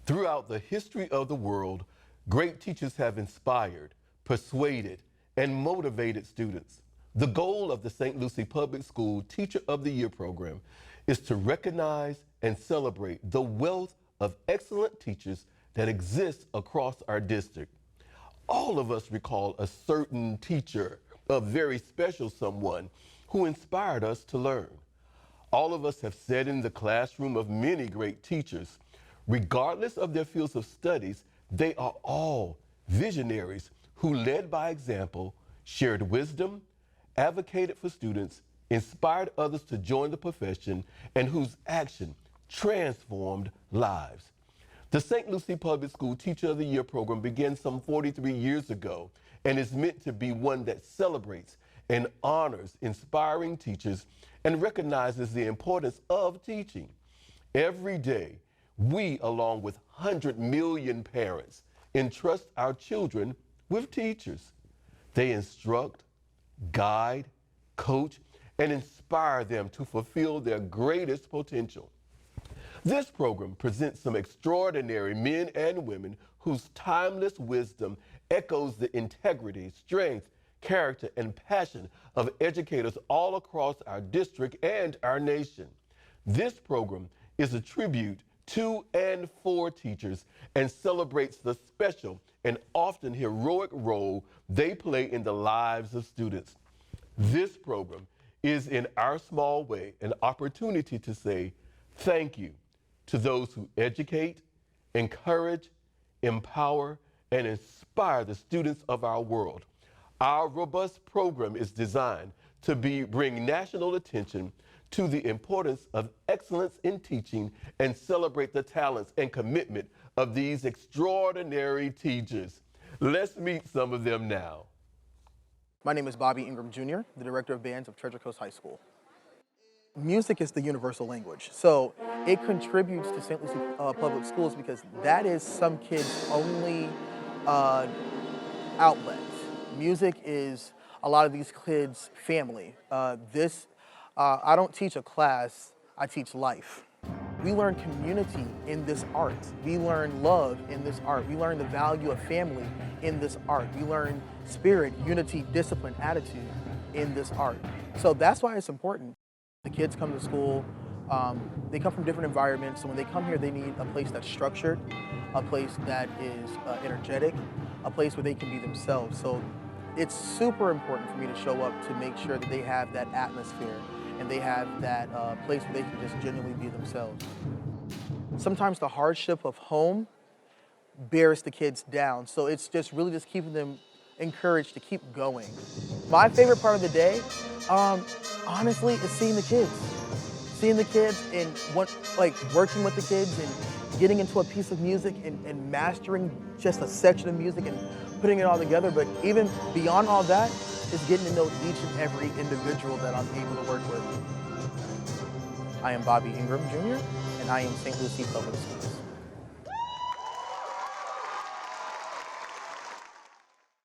Throughout the history of the world, great teachers have inspired, persuaded, and motivated students. The goal of the St. Lucie Public School Teacher of the Year program is to recognize and celebrate the wealth of excellent teachers that exists across our district. All of us recall a certain teacher, a very special someone who inspired us to learn. All of us have sat in the classroom of many great teachers. Regardless of their fields of studies, they are all visionaries who led by example, shared wisdom, advocated for students, inspired others to join the profession, and whose action transformed lives. The St. Lucie Public School Teacher of the Year program began some 43 years ago and is meant to be one that celebrates and honors inspiring teachers and recognizes the importance of teaching. Every day, we, along with 100 million parents, entrust our children with teachers. They instruct, guide, coach, and inspire them to fulfill their greatest potential. This program presents some extraordinary men and women whose timeless wisdom echoes the integrity, strength, character, and passion of educators all across our district and our nation. This program is a tribute to and for teachers and celebrates the special and often heroic role they play in the lives of students. This program is, in our small way, an opportunity to say thank you to those who educate, encourage, empower, and inspire the students of our world. Our robust program is designed to bring national attention to the importance of excellence in teaching and celebrate the talents and commitment of these extraordinary teachers. Let's meet some of them now. My name is Bobby Ingram Jr., the Director of Bands of Treasure Coast High School. Music is the universal language, so it contributes to St. Lucie Public Schools because that is some kids' only outlet. Music is a lot of these kids' family. I don't teach a class, I teach life. We learn community in this art. We learn love in this art. We learn the value of family in this art. We learn spirit, unity, discipline, attitude in this art. So that's why it's important. The kids come to school, they come from different environments, so when they come here, they need a place that's structured, a place that is energetic, a place where they can be themselves. So it's super important for me to show up to make sure that they have that atmosphere and they have that place where they can just genuinely be themselves. Sometimes the hardship of home bears the kids down, so it's just really just keeping them encouraged to keep going. My favorite part of the day, honestly, is seeing the kids. Seeing the kids and working with the kids and getting into a piece of music and mastering just a section of music and putting it all together. But even beyond all that is getting to know each and every individual that I'm able to work with. I am Bobby Ingram Jr., and I am St. Lucie Public Schools.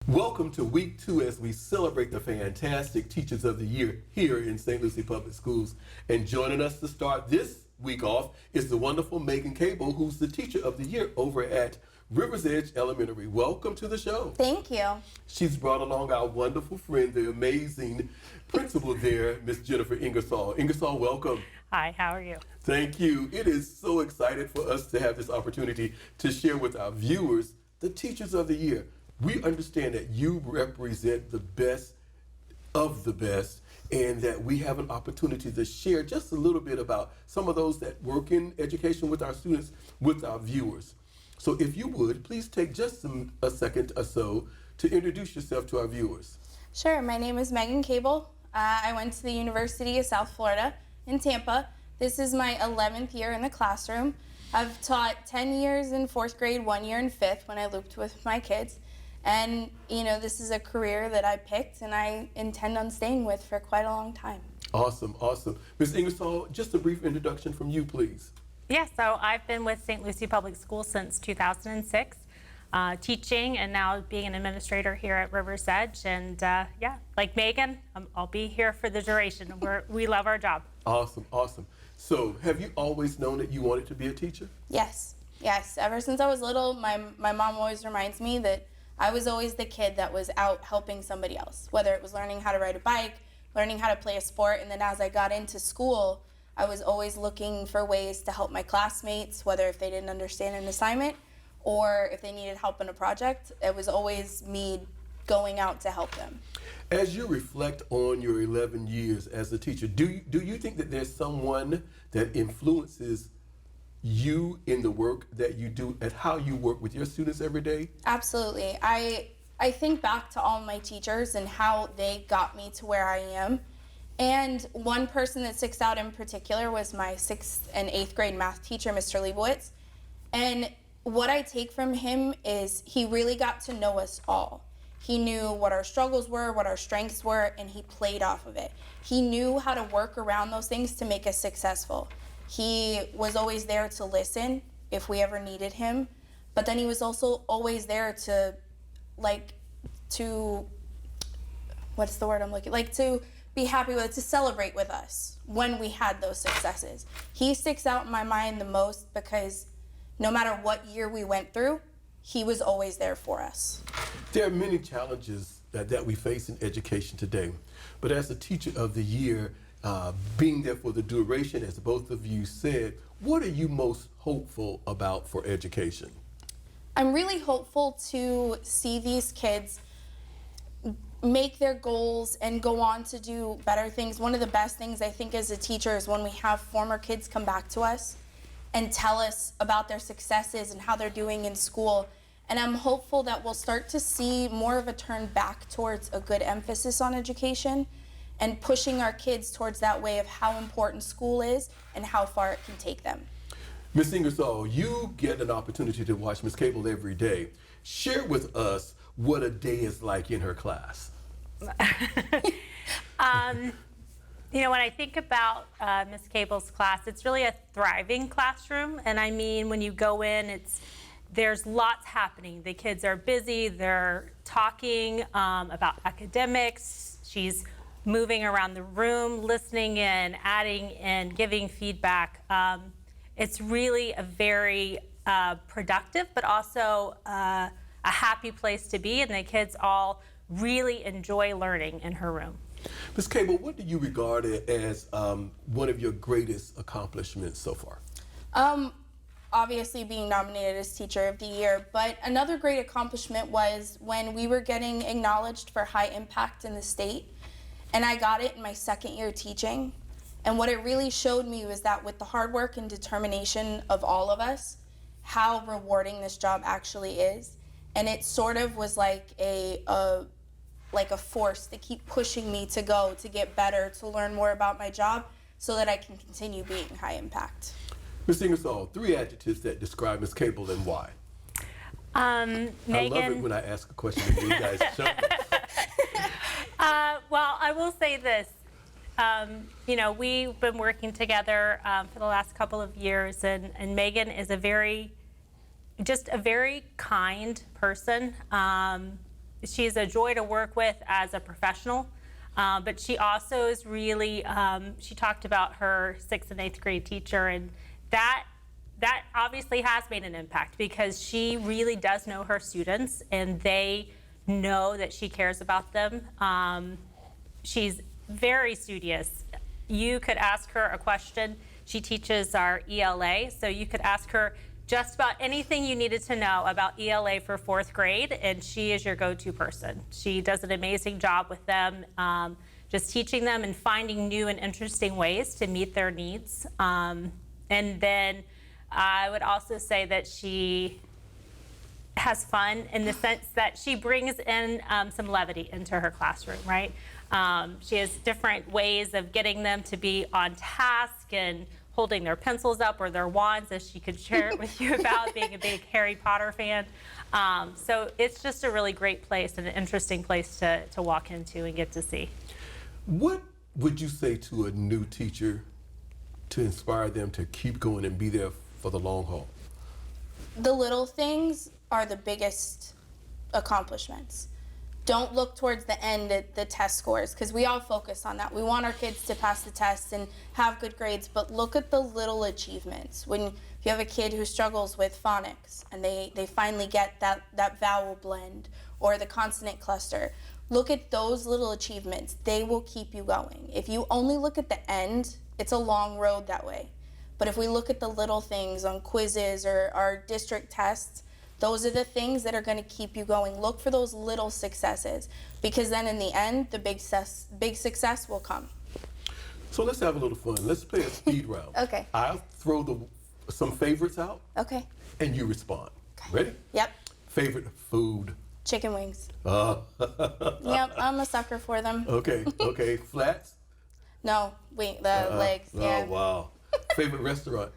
Welcome to week 2 as we celebrate the fantastic Teachers of the Year here in St. Lucie Public Schools. And joining us to start this week off is the wonderful Megan Cable, who's the Teacher of the Year over at Rivers Edge Elementary. Welcome to the show. Thank you. She's brought along our wonderful friend, the amazing principal there, Miss Jennifer Ingersoll. Ingersoll, welcome. Hi, how are you? Thank you. It is so excited for us to have this opportunity to share with our viewers the Teachers of the Year. We understand that you represent the best of the best and that we have an opportunity to share just a little bit about some of those that work in education with our students, with our viewers. So if you would, please take just a second or so to introduce yourself to our viewers. Sure, my name is Megan Cable. I went to the University of South Florida in Tampa. This is my 11th year in the classroom. I've taught 10 years in 4th grade, 1 year in 5th when I looped with my kids. And, you know, this is a career that I picked and I intend on staying with for quite a long time. Awesome, awesome. Ms. Ingersoll, just a brief introduction from you, please. Yeah, so I've been with St. Lucie Public School since 2006, teaching and now being an administrator here at Rivers Edge. And yeah, like Megan, I'll be here for the duration. We love our job. Awesome, awesome. So have you always known that you wanted to be a teacher? Yes. Yes, ever since I was little, my mom always reminds me that I was always the kid that was out helping somebody else, whether it was learning how to ride a bike, learning how to play a sport, and then as I got into school, I was always looking for ways to help my classmates, whether if they didn't understand an assignment or if they needed help in a project. It was always me going out to help them. As you reflect on your 11 years as a teacher, do you think that there's someone that influences you in the work that you do and how you work with your students every day? Absolutely. I think back to all my teachers and how they got me to where I am. And one person that sticks out in particular was my 6th and 8th grade math teacher, Mr. Leibowitz. And what I take from him is he really got to know us all. He knew what our struggles were, what our strengths were, and he played off of it. He knew how to work around those things to make us successful. He was always there to listen if we ever needed him, but then he was also always there to what's the word I'm looking, to be happy with, to celebrate with us when we had those successes. He sticks out in my mind the most because no matter what year we went through, he was always there for us. There are many challenges that we face in education today, but as a teacher of the year, being there for the duration, as both of you said, what are you most hopeful about for education? I'm really hopeful to see these kids make their goals and go on to do better things. One of the best things I think as a teacher is when we have former kids come back to us and tell us about their successes and how they're doing in school. And I'm hopeful that we'll start to see more of a turn back towards a good emphasis on education and pushing our kids towards that way of how important school is and how far it can take them. Ms. Ingersoll, you get an opportunity to watch Ms. Cable every day. Share with us what a day is like in her class. When I think about Ms. Cable's class, it's really a thriving classroom. And I mean, when you go in, there's lots happening. The kids are busy, they're talking about academics. She's moving around the room, listening in, adding in, giving feedback. It's really a very productive, but also a happy place to be, and the kids all really enjoy learning in her room. Ms. Cable, what do you regard as one of your greatest accomplishments so far? Obviously being nominated as Teacher of the Year, but another great accomplishment was when we were getting acknowledged for high impact in the state, and I got it in my 2nd year teaching. And what it really showed me was that with the hard work and determination of all of us, how rewarding this job actually is. And it sort of was like a force to keep pushing me to go, to get better, to learn more about my job so that I can continue being high impact. Ms. Ingersoll, 3 adjectives that describe Ms. Cable and why. Megan. I love it when I ask a question and you guys jump. Well, I will say this. We've been working together for the last couple of years, and Megan is a very kind person. She's a joy to work with as a professional, but she also is really, she talked about her 6th and 8th grade teacher, and that obviously has made an impact because she really does know her students, and they know that she cares about them. She's very studious. You could ask her a question. She teaches our ELA, so you could ask her just about anything you needed to know about ELA for 4th grade, and she is your go-to person. She does an amazing job with them, just teaching them and finding new and interesting ways to meet their needs. And then I would also say that she has fun in the sense that she brings in some levity into her classroom, right? She has different ways of getting them to be on task and holding their pencils up or their wands, as she could share it with you about being a big Harry Potter fan. So it's just a really great place and an interesting place to walk into and get to see. What would you say to a new teacher to inspire them to keep going and be there for the long haul? The little things are the biggest accomplishments. Don't look towards the end at the test scores, because we all focus on that. We want our kids to pass the tests and have good grades, but look at the little achievements. When you have a kid who struggles with phonics and they finally get that vowel blend or the consonant cluster, look at those little achievements. They will keep you going. If you only look at the end, it's a long road that way. But if we look at the little things on quizzes or our district tests, those are the things that are going to keep you going. Look for those little successes, because then in the end, the big success will come. So let's have a little fun. Let's play a speed round. Okay. I'll throw some favorites out, Okay. and you respond. Okay. Ready? Yep. Favorite food? Chicken wings. Yep, I'm a sucker for them. Okay. Flats? No, wait, the legs. Yeah. Oh, wow. Favorite restaurant?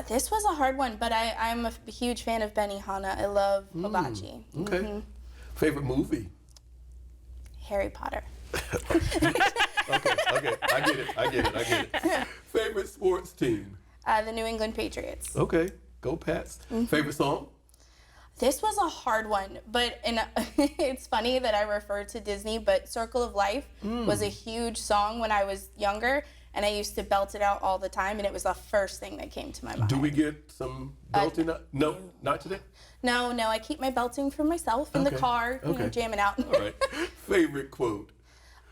This was a hard one, but I'm a huge fan of Benihana. I love hibachi. Okay. Favorite movie? Harry Potter. Okay. I get it. Favorite sports team? The New England Patriots. Okay. Go Pats. Favorite song? This was a hard one, but it's funny that I refer to Disney, but Circle of Life was a huge song when I was younger, and I used to belt it out all the time, and it was the first thing that came to my mind. Do we get some belting? No, not today? No, I keep my belting for myself in the car, jamming out. All right. Favorite quote?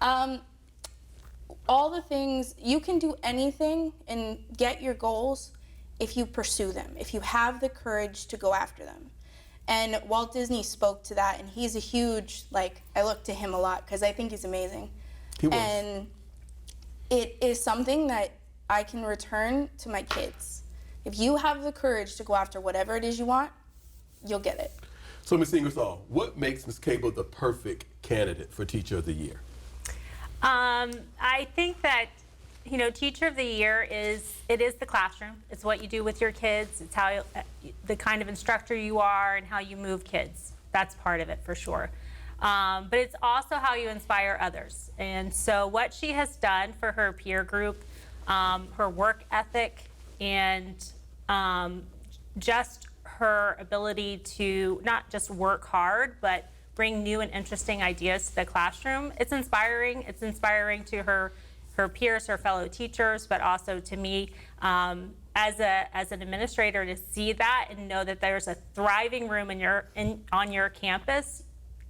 All the things, you can do anything and get your goals if you pursue them, if you have the courage to go after them. And Walt Disney spoke to that, and he's a huge, I look to him a lot because I think he's amazing. He was. And it is something that I can return to my kids. If you have the courage to go after whatever it is you want, you'll get it. So, Ms. Ingersoll, what makes Ms. Cable the perfect candidate for Teacher of the Year? I think that, Teacher of the Year is the classroom. It's what you do with your kids. It's how the kind of instructor you are and how you move kids. That's part of it for sure. But it's also how you inspire others. And so what she has done for her peer group, her work ethic, and just her ability to not just work hard, but bring new and interesting ideas to the classroom. It's inspiring. It's inspiring to her peers, her fellow teachers, but also to me as an administrator to see that and know that there's a thriving room on your campus.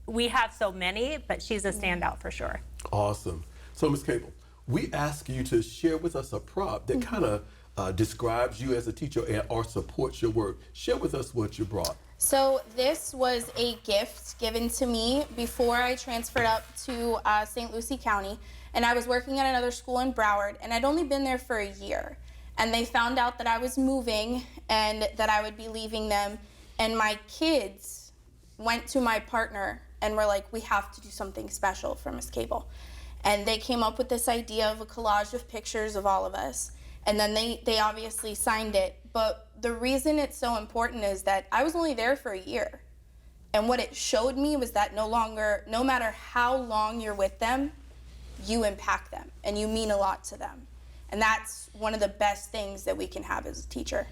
We have so many, but she's a standout for sure. Awesome. So, Ms. Cable, we ask you to share with us a prop that kind of describes you as a teacher or supports your work. Share with us what you brought. So this was a gift given to me before I transferred up to St. Lucie County, and I was working at another school in Broward, and I'd only been there for a year. And they found out that I was moving and that I would be leaving them, and my kids went to my partner and were like, we have to do something special for Miss Cable. And they came up with this idea of a collage of pictures of all of us. And then they obviously signed it. But the reason it's so important is that I was only there for a year. And what it showed me was that no matter how long you're with them, you impact them and you mean a lot to them. And that's one of the best things that we can have as a teacher.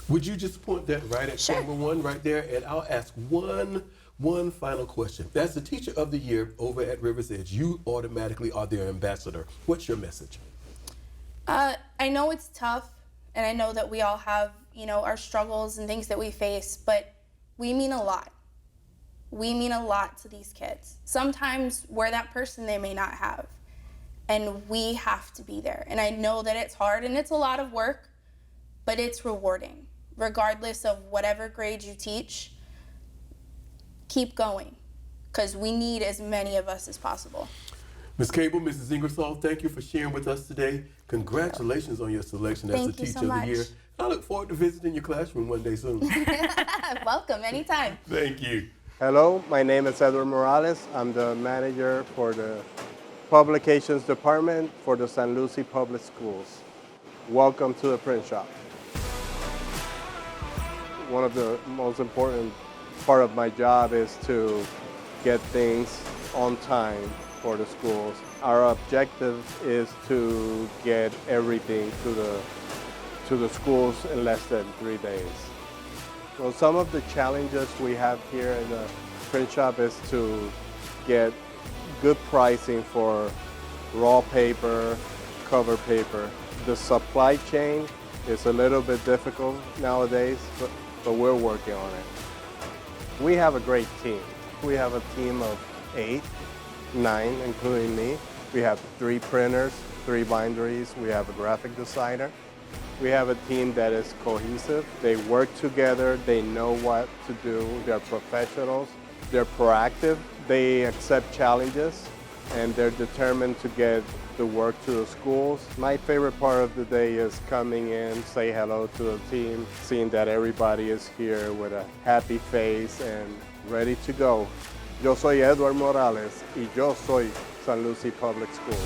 Would you just point that right at camera one right there? And I'll ask one final question. As the Teacher of the Year over at Rivers Edge, you automatically are their ambassador. What's your message? I know it's tough, and I know that we all have, our struggles and things that we face, but we mean a lot. We mean a lot to these kids. Sometimes we're that person they may not have, and we have to be there. And I know that it's hard, and it's a lot of work, but it's rewarding. Regardless of whatever grade you teach, keep going, because we need as many of us as possible. Ms. Cable, Mrs. Ingersoll, thank you for sharing with us today. Congratulations on your selection as the Teacher of the Year. I look forward to visiting your classroom one day soon. Welcome, anytime. Thank you. Hello, my name is Edward Morales. I'm the manager for the Publications Department for the St. Lucie Public Schools. Welcome to the print shop. One of the most important part of my job is to get things on time for the schools. Our objective is to get everything to the schools in less than 3 days. So some of the challenges we have here in the print shop is to get good pricing for raw paper, cover paper. The supply chain is a little bit difficult nowadays, but we're working on it. We have a great team. We have a team of 8, 9, including me. We have 3 printers, 3 binderies. We have a graphic designer. We have a team that is cohesive. They work together. They know what to do. They're professionals. They're proactive. They accept challenges, and they're determined to get the work to the schools. My favorite part of the day is coming in, say hello to the team, seeing that everybody is here with a happy face and ready to go. Yo soy Edward Morales y yo soy San Lucie Public School.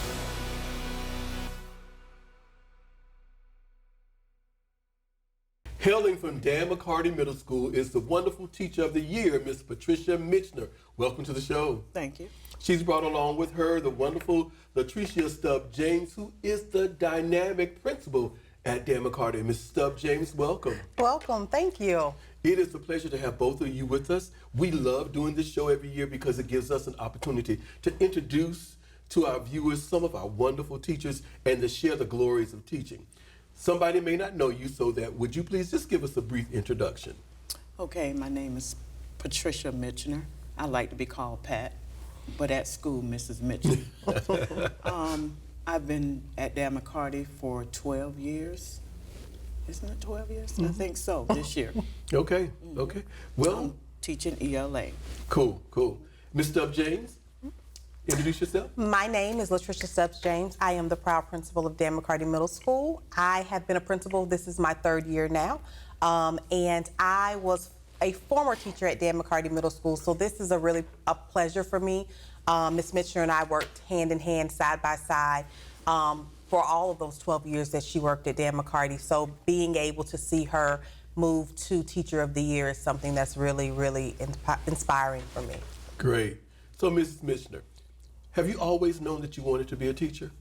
Hailing from Dan McCarty Middle School is the wonderful Teacher of the Year, Miss Patricia Mitchner. Welcome to the show. Thank you. She's brought along with her the wonderful Latricia Stubb James, who is the dynamic principal at Dan McCarty. Miss Stubb James, welcome. Welcome. Thank you. It is a pleasure to have both of you with us. We love doing this show every year because it gives us an opportunity to introduce to our viewers some of our wonderful teachers and to share the glories of teaching. Somebody may not know you, so that would you please just give us a brief introduction? Okay, my name is Patricia Mitchner. I like to be called Pat, but at school, Mrs. Mitchner. I've been at Dan McCarty for 12 years. Isn't it 12 years? Mm-hmm. I think so, this year. Okay, okay. Well, I'm teaching ELA. Cool, cool. Ms. Stubb James, introduce yourself. My name is Latricia Stubbs James. I am the proud principal of Dan McCarty Middle School. I have been a principal, this is my 3rd year now, and I was a former teacher at Dan McCarty Middle School, so this is a pleasure for me. Ms. Mitchner and I worked hand in hand, side by side, for all of those 12 years that she worked at Dan McCarty, so being able to see her move to Teacher of the Year is something that's really, really inspiring for me. Great. So, Mrs. Mitchner, have you always known that you wanted to be a teacher?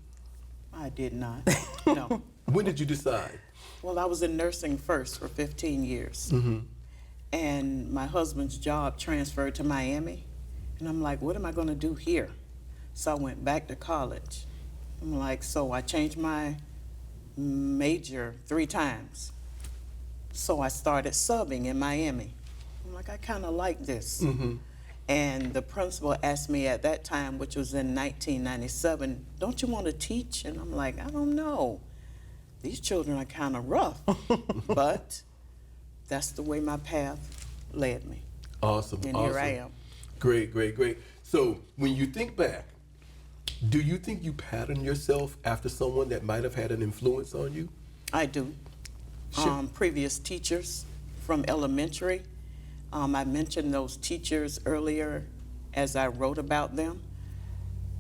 I did not, no. When did you decide? Well, I was in nursing first for 15 years. Mm-hmm. And my husband's job transferred to Miami. And I'm like, what am I going to do here? So I went back to college. I'm like, so I changed my major 3 times. So I started subbing in Miami. I'm like, I kind of like this. Mm-hmm. And the principal asked me at that time, which was in 1997, don't you want to teach? And I'm like, I don't know. These children are kind of rough. But that's the way my path led me. Awesome, And awesome. here I am. Great, great, great. So when you think back, do you think you pattern yourself after someone that might have had an influence on you? I do. Sure. Previous teachers from elementary. I mentioned those teachers earlier as I wrote about them.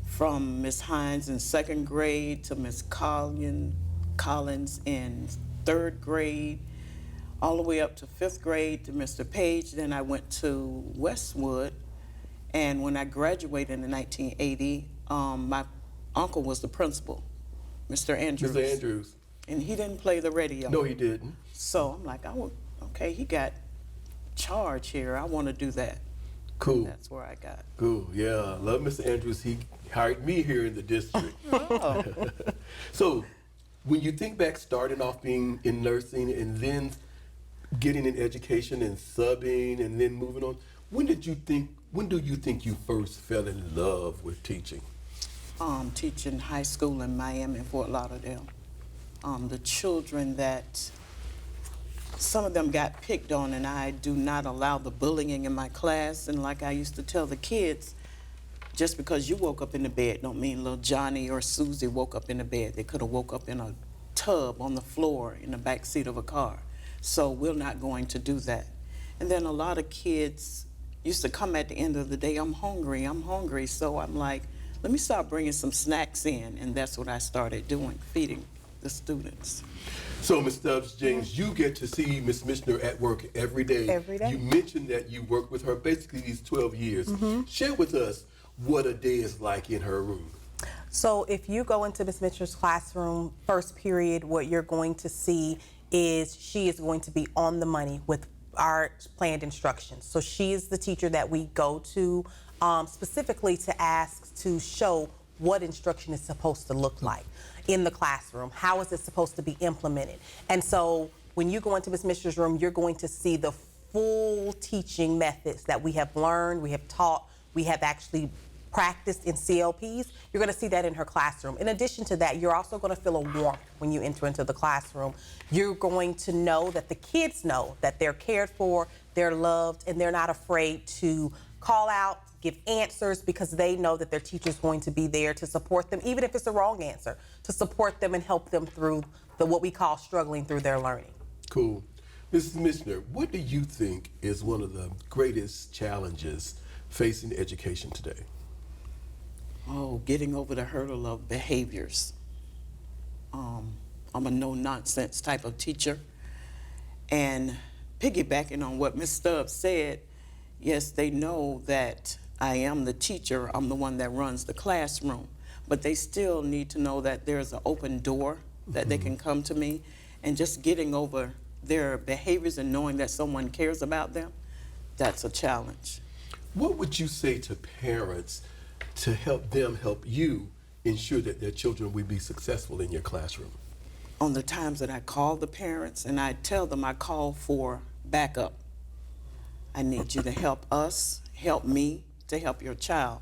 From Ms. Hines in 2nd grade to Ms. Collins in 3rd grade, all the way up to 5th grade to Mr. Page. Then I went to Westwood, and when I graduated in 1980, my uncle was the principal, Mr. Andrews. Mr. Andrews. And he didn't play the radio. No, he didn't. So I'm like, okay, he got charge here. I want to do that. Cool. And that's where I got. Cool, yeah. I love Mr. Andrews. He hired me here in the district. Oh. So when you think back starting off being in nursing and then getting an education and subbing and then moving on, when do you think you first fell in love with teaching? Teaching high school in Miami and Fort Lauderdale. The children that some of them got picked on, and I do not allow the bullying in my class. And like I used to tell the kids, just because you woke up in the bed don't mean little Johnny or Susie woke up in the bed. They could have woke up in a tub on the floor in the back seat of a car. So we're not going to do that. And then a lot of kids used to come at the end of the day, I'm hungry. So I'm like, let me start bringing some snacks in. And that's what I started doing, feeding the students. So, Ms. Stubbs James, you get to see Ms. Mitchner at work every day. Every day. You mentioned that you worked with her basically these 12 years. Mm-hmm. Share with us what a day is like in her room. So if you go into Ms. Mitchner's classroom, first period, what you're going to see is she is going to be on the money with our planned instructions. So she is the teacher that we go to specifically to ask to show what instruction is supposed to look like in the classroom. How is it supposed to be implemented? And so when you go into Ms. Mishner's room, you're going to see the full teaching methods that we have learned, we have taught, we have actually practiced in CLPs. You're going to see that in her classroom. In addition to that, you're also going to feel a warmth when you enter into the classroom. You're going to know that the kids know that they're cared for, they're loved, and they're not afraid to call out, give answers, because they know that their teacher's going to be there to support them, even if it's the wrong answer, to support them and help them through what we call struggling through their learning. Cool. Mrs. Mishner, what do you think is one of the greatest challenges facing education today? Oh, getting over the hurdle of behaviors. I'm a no-nonsense type of teacher. And piggybacking on what Ms. Stubbs said, yes, they know that I am the teacher, I'm the one that runs the classroom, but they still need to know that there's an open door that they can come to me, and just getting over their behaviors and knowing that someone cares about them, that's a challenge. What would you say to parents to help them help you ensure that their children will be successful in your classroom? On the times that I call the parents and I tell them I call for backup. I need you to help us, help me to help your child.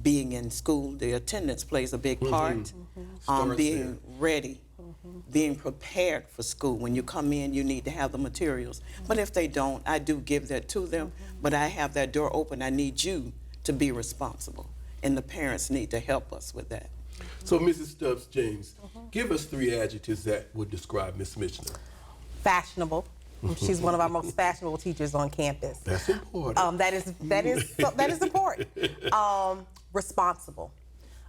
Being in school, the attendance plays a big part. Being ready, being prepared for school. When you come in, you need to have the materials. But if they don't, I do give that to them, but I have that door open. I need you to be responsible, and the parents need to help us with that. So, Mrs. Stubbs James, give us 3 adjectives that would describe Ms. Mishner. Fashionable. She's one of our most fashionable teachers on campus. That's important. That is important. Responsible.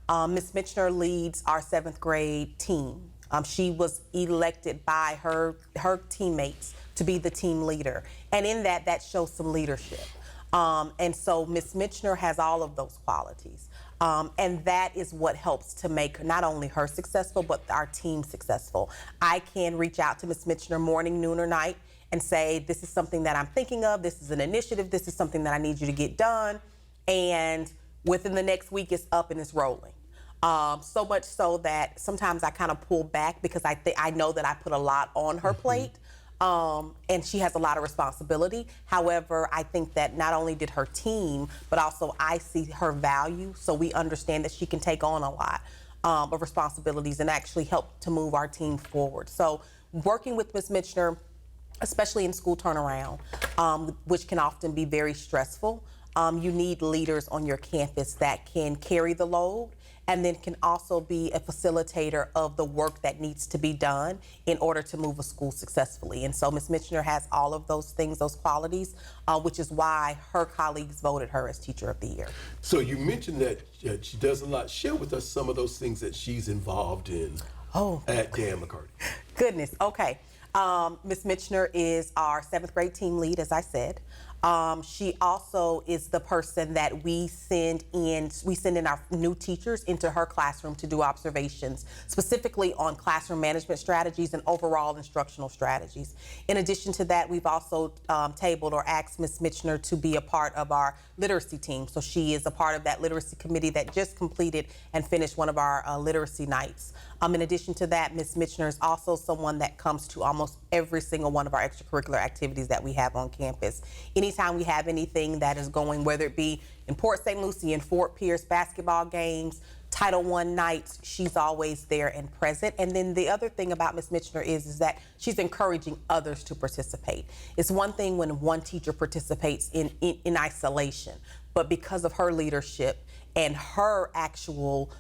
Ms. Mishner leads our 7th grade team. She was elected by her teammates to be the team leader, and in that shows some leadership. And so Ms. Mishner has all of those qualities. And that is what helps to make not only her successful, but our team successful. I can reach out to Ms. Mishner morning, noon, or night and say, this is something that I'm thinking of, this is an initiative, this is something that I need you to get done. And within the next week, it's up and it's rolling. So much so that sometimes I kind of pull back because I know that I put a lot on her plate. And she has a lot of responsibility. However, I think that not only did her team, but also I see her value, so we understand that she can take on a lot of responsibilities and actually help to move our team forward. So working with Ms. Mishner, especially in school turnaround, which can often be very stressful, you need leaders on your campus that can carry the load and then can also be a facilitator of the work that needs to be done in order to move a school successfully. And so Ms. Mishner has all of those things, those qualities, which is why her colleagues voted her as Teacher of the Year. So you mentioned that she does a lot. Share with us some of those things that she's involved in at Dan McCarty. Goodness, okay. Ms. Mishner is our 7th grade team lead, as I said. She also is the person that we send in our new teachers into her classroom to do observations, specifically on classroom management strategies and overall instructional strategies. In addition to that, we've also tabled or asked Ms. Mishner to be a part of our literacy team. So she is a part of that literacy committee that just completed and finished one of our literacy nights. In addition to that, Ms. Mishner is also someone that comes to almost every single one of our extracurricular activities that we have on campus. Anytime we have anything that is going, whether it be in Port St. Lucie and Fort Pierce basketball games, Title I nights, she's always there and present. And then the other thing about Ms. Mishner is that she's encouraging others to participate. It's one thing when one teacher participates in isolation, but because of her leadership and her actual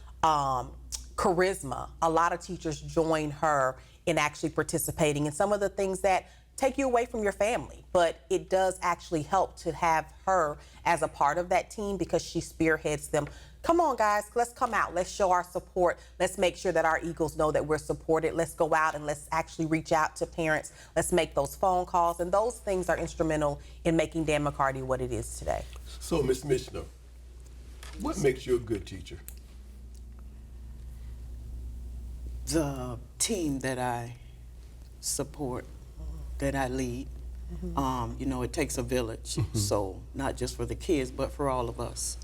charisma, a lot of teachers join her in actually participating in some of the things that take you away from your family, but it does actually help to have her as a part of that team because she spearheads them. Come on, guys, let's come out. Let's show our support. Let's make sure that our Eagles know that we're supported. Let's go out and let's actually reach out to parents. Let's make those phone calls, and those things are instrumental in making Dan McCarty what it is today. So, Ms. Mishner, what makes you a good teacher? The team that I support, that I lead, you know, it takes a village. So not just for the kids, but for all of us.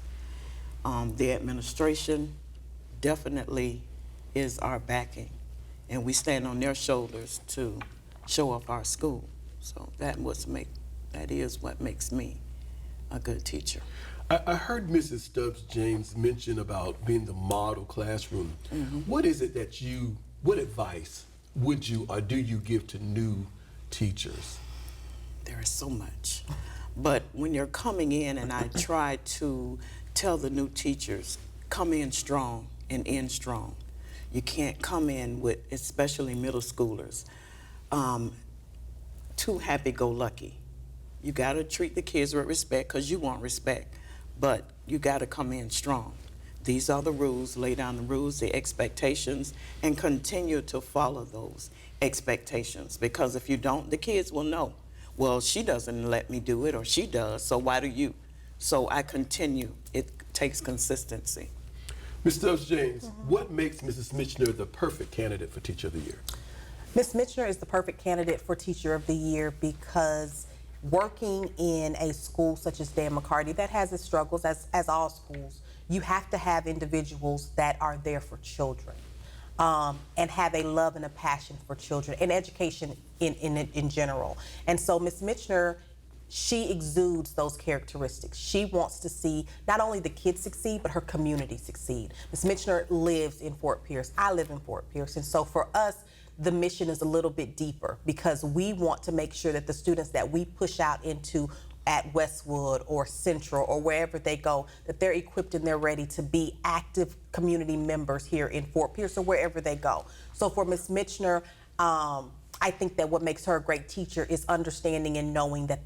The administration definitely is our backing, and we stand on their shoulders to show off our school. So that is what makes me a good teacher. I heard Mrs. Stubbs James mention about being the model classroom. What is it that what advice would you or do you give to new teachers? There is so much. But when you're coming in, and I try to tell the new teachers, come in strong and end strong. You can't come in with, especially middle schoolers, too happy-go-lucky. You gotta treat the kids with respect, because you want respect, but you gotta come in strong. These are the rules, lay down the rules, the expectations, and continue to follow those expectations, because if you don't, the kids will know, well, she doesn't let me do it, or she does, so why do you? So I continue. It takes consistency. Ms. Stubbs James, what makes Mrs. Michener the perfect candidate for Teacher of the Year? Ms. Michener is the perfect candidate for Teacher of the Year because working in a school such as Dan McCarty that has its struggles, as all schools, you have to have individuals that are there for children and have a love and a passion for children and education in general. And so Ms. Michener, she exudes those characteristics. She wants to see not only the kids succeed, but her community succeed. Ms. Michener lives in Fort Pierce. I live in Fort Pierce. And so for us, the mission is a little bit deeper because we want to make sure that the students that we push out into at Westwood or Central or wherever they go, that they're equipped and they're ready to be active community members here in Fort Pierce or wherever they go. So for Ms. Michener, I think that what makes her a great teacher is understanding and knowing that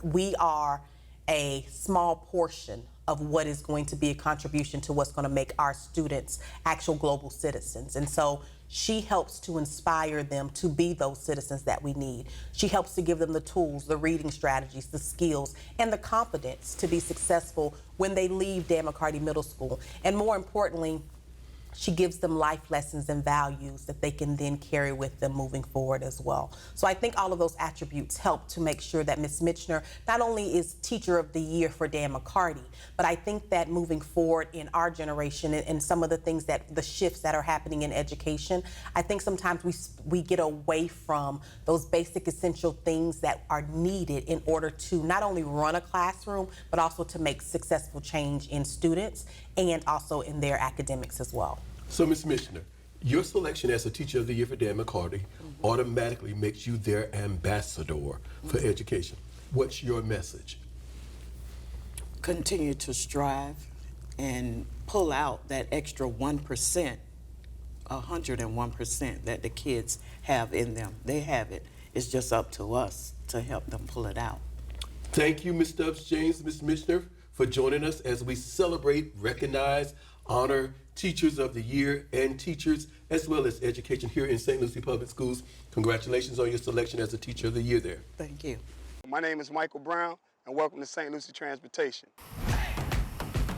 we are a small portion of what is going to be a contribution to what's going to make our students actual global citizens. And so she helps to inspire them to be those citizens that we need. She helps to give them the tools, the reading strategies, the skills, and the confidence to be successful when they leave Dan McCarty Middle School. And more importantly, she gives them life lessons and values that they can then carry with them moving forward as well. So I think all of those attributes help to make sure that Ms. Michener not only is Teacher of the Year for Dan McCarty, but I think that moving forward in our generation and some of the things the shifts that are happening in education, I think sometimes we get away from those basic essential things that are needed in order to not only run a classroom, but also to make successful change in students and also in their academics as well. So, Ms. Michener, your selection as a Teacher of the Year for Dan McCarty automatically makes you their ambassador for education. What's your message? Continue to strive and pull out that extra 1%, 101% that the kids have in them. They have it. It's just up to us to help them pull it out. Thank you, Ms. Stubbs James, Ms. Michener, for joining us as we celebrate, recognize, honor Teachers of the Year and teachers as well as education here in St. Lucie Public Schools. Congratulations on your selection as a Teacher of the Year there. Thank you. My name is Michael Brown, and welcome to St. Lucie Transportation.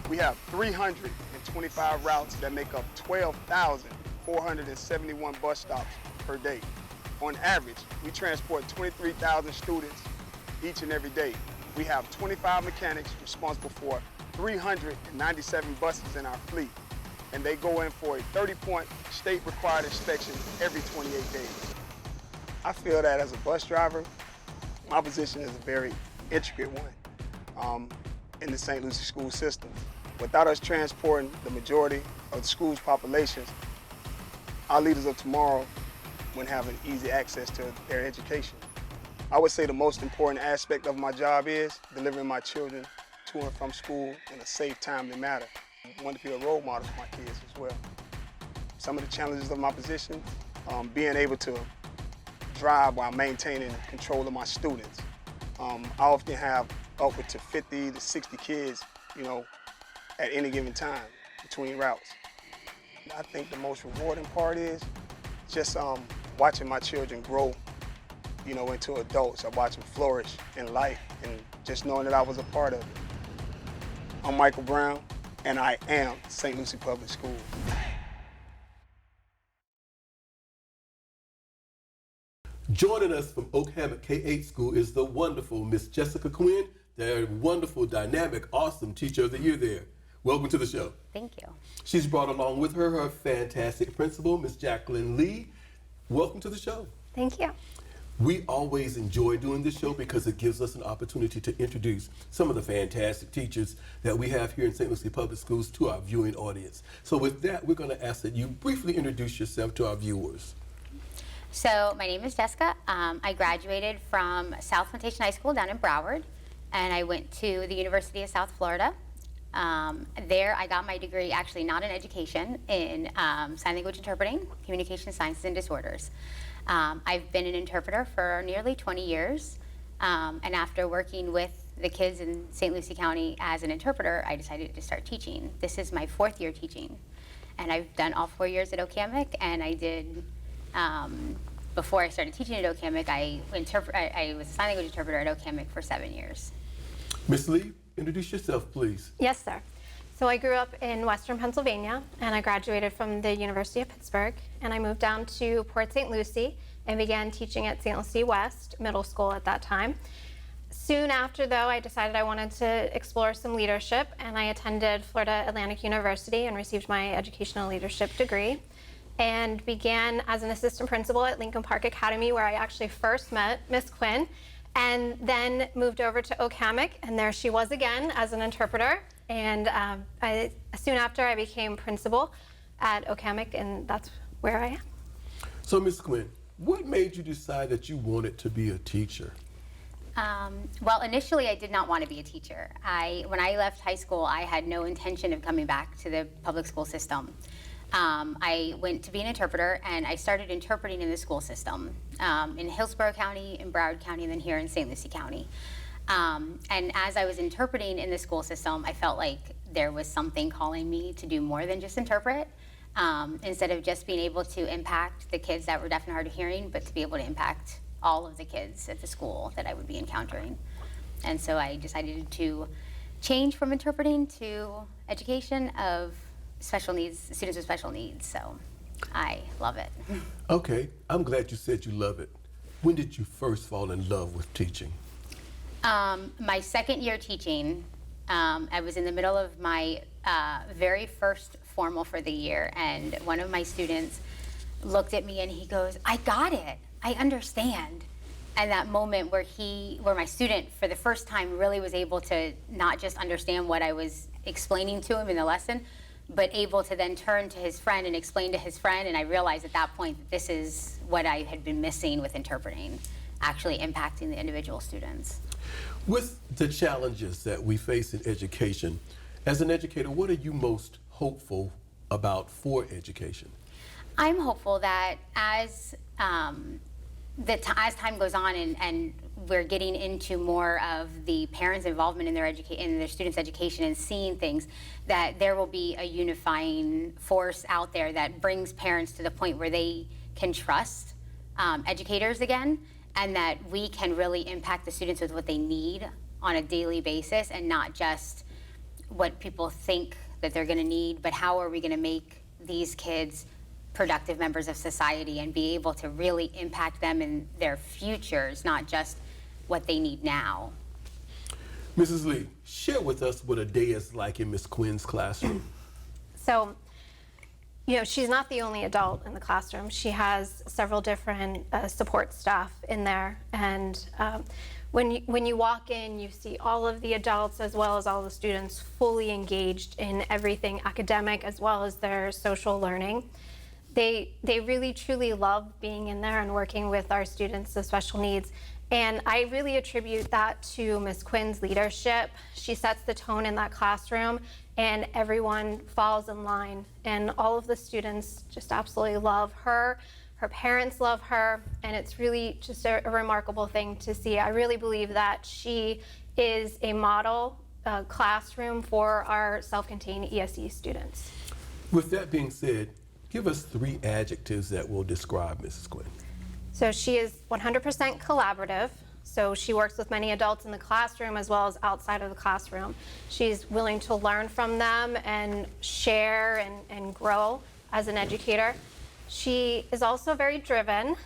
We have 325 routes that make up 12,471 bus stops per day. On average, we transport 23,000 students each and every day. We have 25 mechanics responsible for 397 buses in our fleet, and they go in for a 30-point state-required inspection every 28 days. I feel that as a bus driver, my position is a very intricate one in the St. Lucie school system. Without us transporting the majority of the school's populations, our leaders of tomorrow wouldn't have an easy access to their education. I would say the most important aspect of my job is delivering my children to and from school in a safe, timely manner. I want to be a role model for my kids as well. Some of the challenges of my position, being able to drive while maintaining control of my students. I often have upward to 50 to 60 kids, at any given time between routes. I think the most rewarding part is just watching my children grow, into adults. I watch them flourish in life and just knowing that I was a part of it. I'm Michael Brown, and I am St. Lucie Public School. Joining us from Oak Hammock K-8 School is the wonderful Miss Jessica Quinn, the wonderful, dynamic, awesome Teacher of the Year there. welcome to the show. Thank you. She's brought along with her her fantastic principal, Miss Jacqueline Lee. Welcome to the show. Thank you. We always enjoy doing this show because it gives us an opportunity to introduce some of the fantastic teachers that we have here in St. Lucie Public Schools to our viewing audience. So with that, we're going to ask that you briefly introduce yourself to our viewers. So my name is Jessica. I graduated from South Plantation High School down in Broward, and I went to the University of South Florida. There I got my degree, actually not in education, in sign language interpreting, communication sciences and disorders. I've been an interpreter for nearly 20 years, and after working with the kids in St. Lucie County as an interpreter, I decided to start teaching. This is my 4th year teaching, and I've done all 4 years at OCAMIC, and I did, before I started teaching at OCAMIC, I was a sign language interpreter at OCAMIC for 7 years. Miss Lee, introduce yourself, please. Yes, sir. So I grew up in Western Pennsylvania, and I graduated from the University of Pittsburgh, and I moved down to Port St. Lucie and began teaching at St. Lucie West Middle School at that time. Soon after, though, I decided I wanted to explore some leadership, and I attended Florida Atlantic University and received my educational leadership degree, and began as an assistant principal at Lincoln Park Academy, where I actually first met Miss Quinn, and then moved over to OCAMIC, and there she was again as an interpreter. And soon after, I became principal at OCAMIC, and that's where I am. So, Miss Quinn, what made you decide that you wanted to be a teacher? Well, initially, I did not want to be a teacher. When I left high school, I had no intention of coming back to the public school system. I went to be an interpreter, and I started interpreting in the school system in Hillsborough County, in Broward County, and then here in St. Lucie County. And as I was interpreting in the school system, I felt like there was something calling me to do more than just interpret, instead of just being able to impact the kids that were deaf and hard of hearing, but to be able to impact all of the kids at the school that I would be encountering. And so I decided to change from interpreting to education of special needs, students with special needs. So I love it. Okay, I'm glad you said you love it. When did you first fall in love with teaching? My 2nd year teaching, I was in the middle of my very first formal for the year, and one of my students looked at me and he goes, "I got it, I understand." And that moment where my student for the first time really was able to not just understand what I was explaining to him in the lesson, but able to then turn to his friend and explain to his friend, and I realized at that point that this is what I had been missing with interpreting, actually impacting the individual students. With the challenges that we face in education, as an educator, what are you most hopeful about for education? I'm hopeful that as time goes on and we're getting into more of the parents' involvement in their students' education and seeing things, that there will be a unifying force out there that brings parents to the point where they can trust educators again, and that we can really impact the students with what they need on a daily basis, and not just what people think that they're going to need, but how are we going to make these kids productive members of society and be able to really impact them in their futures, not just what they need now. Mrs. Lee, share with us what a day is like in Miss Quinn's classroom. So, she's not the only adult in the classroom. She has several different support staff in there, and when you walk in, you see all of the adults as well as all the students fully engaged in everything academic as well as their social learning. They really truly love being in there and working with our students with special needs. And I really attribute that to Ms. Quinn's leadership. She sets the tone in that classroom, and everyone falls in line. And all of the students just absolutely love her. Her parents love her, and it's really just a remarkable thing to see. I really believe that she is a model classroom for our self-contained ESE students. With that being said, give us 3 adjectives that will describe Mrs. Quinn. So she is 100% collaborative. So she works with many adults in the classroom as well as outside of the classroom. She's willing to learn from them and share and grow as an educator. She is also very driven.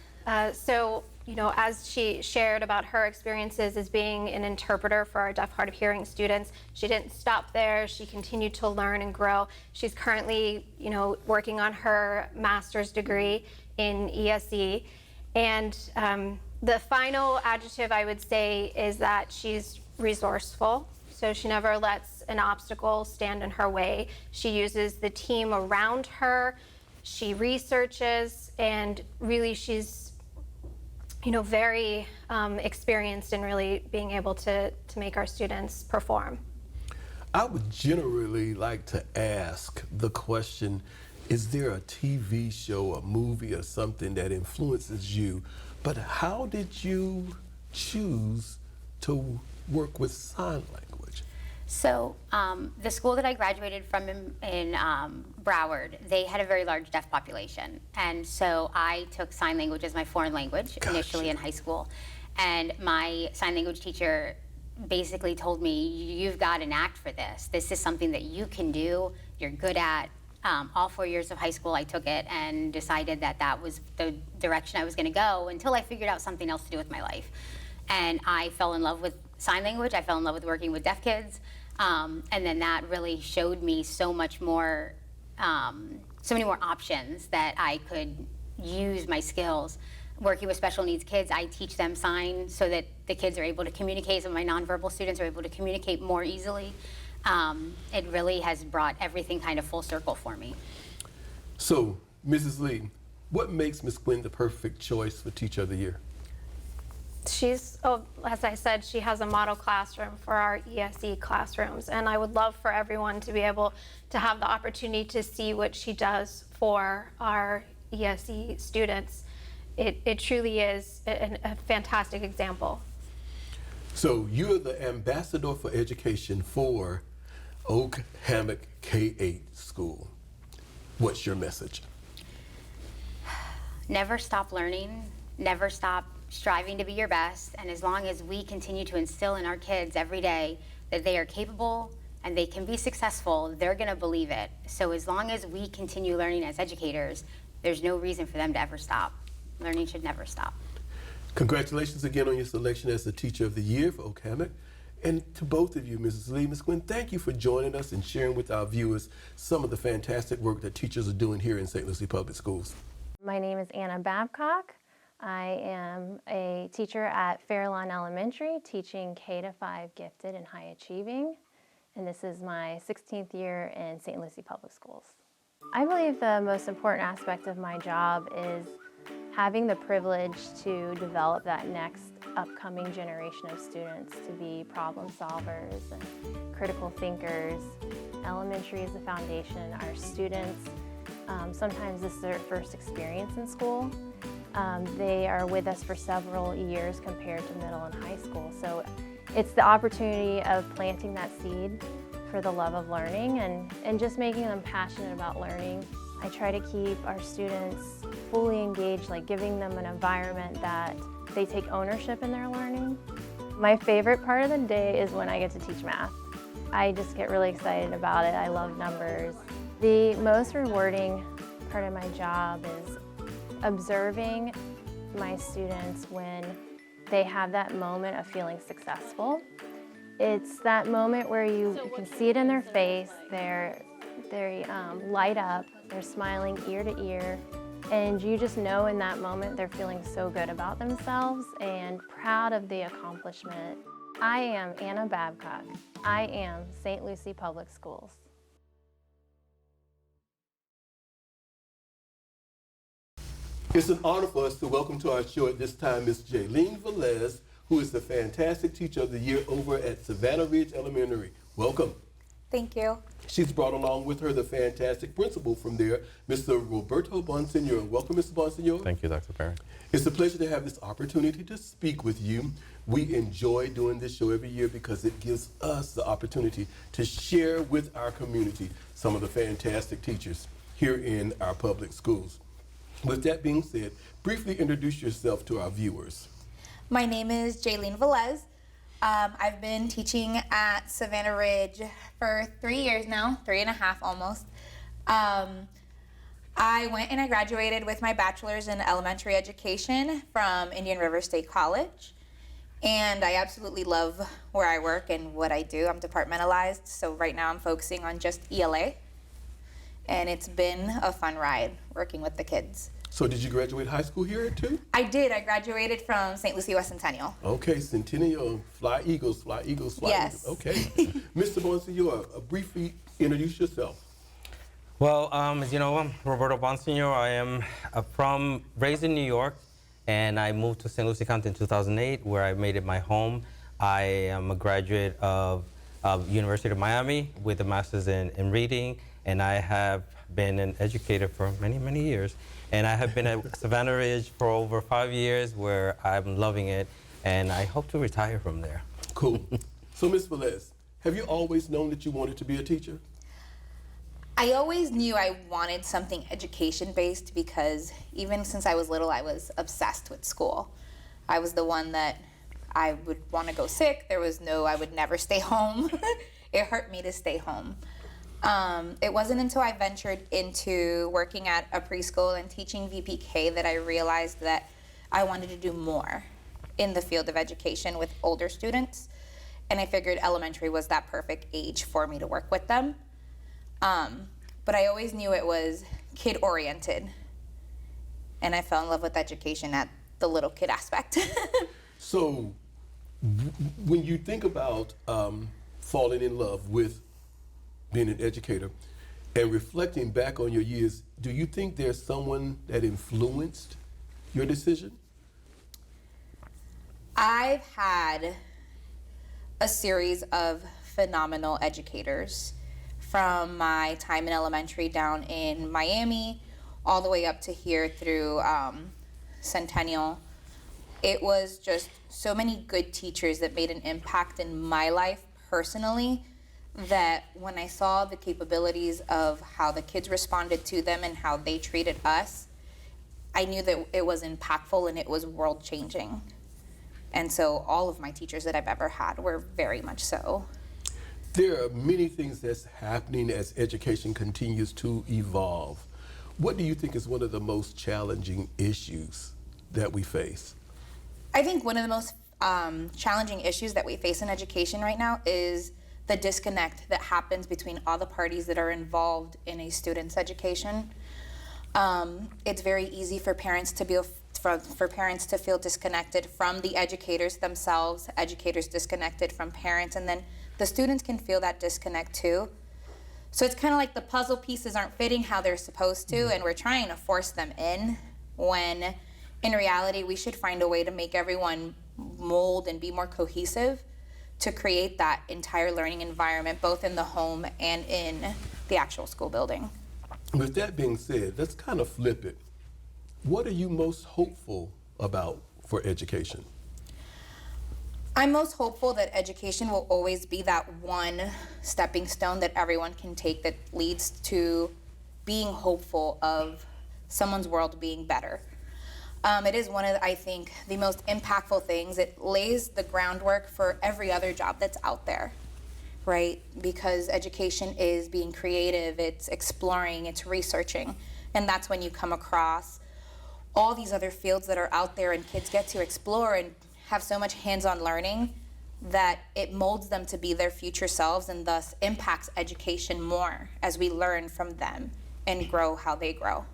So as she shared about her experiences as being an interpreter for our deaf, hard of hearing students, she didn't stop there. She continued to learn and grow. She's currently, working on her master's degree in ESE. And the final adjective I would say is that she's resourceful. So she never lets an obstacle stand in her way. She uses the team around her. She researches, and really she's very experienced in really being able to make our students perform. I would generally like to ask the question, is there a TV show, a movie, or something that influences you? But how did you choose to work with sign language? So the school that I graduated from in Broward, they had a very large deaf population. And so I took sign language as my foreign language initially in high school. And my sign language teacher basically told me, you've got an knack for this. This is something that you can do, you're good at. All 4 years of high school I took it and decided that that was the direction I was gonna go until I figured out something else to do with my life. And I fell in love with sign language, I fell in love with working with deaf kids. And then that really showed me so many more options that I could use my skills. Working with special needs kids, I teach them sign so that the kids are able to communicate. Some of my nonverbal students are able to communicate more easily. It really has brought everything kind of full circle for me. So, Mrs. Lee, what makes Ms. Quinn the perfect choice for Teacher of the Year? As I said, she has a model classroom for our ESE classrooms, and I would love for everyone to be able to have the opportunity to see what she does for our ESE students. It truly is a fantastic example. So you're the ambassador for education for Oak Hammock K-8 school. What's your message? Never stop learning, never stop striving to be your best, and as long as we continue to instill in our kids every day that they are capable and they can be successful, they're gonna believe it. So as long as we continue learning as educators, there's no reason for them to ever stop. Learning should never stop. Congratulations again on your selection as the Teacher of the Year for Oak Hammock. And to both of you, Mrs. Lee, Ms. Quinn, thank you for joining us and sharing with our viewers some of the fantastic work that teachers are doing here in St. Lucie Public Schools. My name is Anna Babcock. I am a teacher at Fairlawn Elementary, teaching K-5 gifted and high achieving. And this is my 16th year in St. Lucie Public Schools. I believe the most important aspect of my job is having the privilege to develop that next upcoming generation of students to be problem solvers and critical thinkers. Elementary is the foundation. Our students, sometimes this is their first experience in school. They are with us for several years compared to middle and high school. So it's the opportunity of planting that seed for the love of learning and just making them passionate about learning. I try to keep our students fully engaged, like giving them an environment that they take ownership in their learning. My favorite part of the day is when I get to teach math. I just get really excited about it. I love numbers. The most rewarding part of my job is observing my students when they have that moment of feeling successful. It's that moment where you can see it in their face. They light up, they're smiling ear to ear, and you just know in that moment they're feeling so good about themselves and proud of the accomplishment. I am Anna Babcock. I am St. Lucie Public Schools. It's an honor for us to welcome to our show at this time Ms. Jaylene Velez, who is the fantastic Teacher of the Year over at Savannah Ridge Elementary. Welcome. Thank you. She's brought along with her the fantastic principal from there, Mr. Roberto Bonsignor. Welcome, Mr. Bonsignor. Thank you, Dr. Perry. It's a pleasure to have this opportunity to speak with you. We enjoy doing this show every year because it gives us the opportunity to share with our community some of the fantastic teachers here in our public schools. With that being said, briefly introduce yourself to our viewers. My name is Jaylene Velez. I've been teaching at Savannah Ridge for 3 years now, 3.5 almost. I I went and I graduated with my bachelor's in elementary education from Indian River State College. And I absolutely love where I work and what I do. I'm departmentalized, so right now I'm focusing on just ELA. And it's been a fun ride working with the kids. So did you graduate high school here too? I did. I graduated from St. Lucie West Centennial. Okay, Centennial, fly Eagles, fly Eagles, fly Yes. Eagles. Okay. Mr. Bonsignor, briefly introduce yourself. Well, as you know, I'm Roberto Bonsignor. I am raised in New York, and I moved to St. Lucie County in 2008, where I made it my home. I am a graduate of University of Miami with a master's in reading, and I have been an educator for many, many years. And I have been at Savannah Ridge for over 5 years, where I'm loving it, and I hope to retire from there. Cool. So, Ms. Velez, have you always known that you wanted to be a teacher? I always knew I wanted something education-based because even since I was little, I was obsessed with school. I was the one that I would want to go sick. I would never stay home. It hurt me to stay home. It wasn't until I ventured into working at a preschool and teaching VPK that I realized that I wanted to do more in the field of education with older students. And I figured elementary was that perfect age for me to work with them. But I always knew it was kid-oriented. And I fell in love with education at the little kid aspect. So, when you think about falling in love with being an educator and reflecting back on your years, do you think there's someone that influenced your decision? I've had a series of phenomenal educators from my time in elementary down in Miami all the way up to here through Centennial. It was just so many good teachers that made an impact in my life personally, that when I saw the capabilities of how the kids responded to them and how they treated us, I knew that it was impactful and it was world-changing. And so all of my teachers that I've ever had were very much so. There are many things that's happening as education continues to evolve. What do you think is one of the most challenging issues that we face? I think one of the most challenging issues that we face in education right now is the disconnect that happens between all the parties that are involved in a student's education. It's very easy for parents to feel disconnected from the educators themselves, educators disconnected from parents, and then the students can feel that disconnect too. So it's kind of like the puzzle pieces aren't fitting how they're supposed to, and we're trying to force them in, when in reality we should find a way to make everyone mold and be more cohesive to create that entire learning environment, both in the home and in the actual school building. With that being said, let's kind of flip it. What are you most hopeful about for education? I'm most hopeful that education will always be that one stepping stone that everyone can take that leads to being hopeful of someone's world being better. It is one of, I think, the most impactful things. It lays the groundwork for every other job that's out there, right? Because education is being creative, it's exploring, it's researching, and that's when you come across all these other fields that are out there and kids get to explore and have so much hands-on learning that it molds them to be their future selves and thus impacts education more as we learn from them and grow how they grow.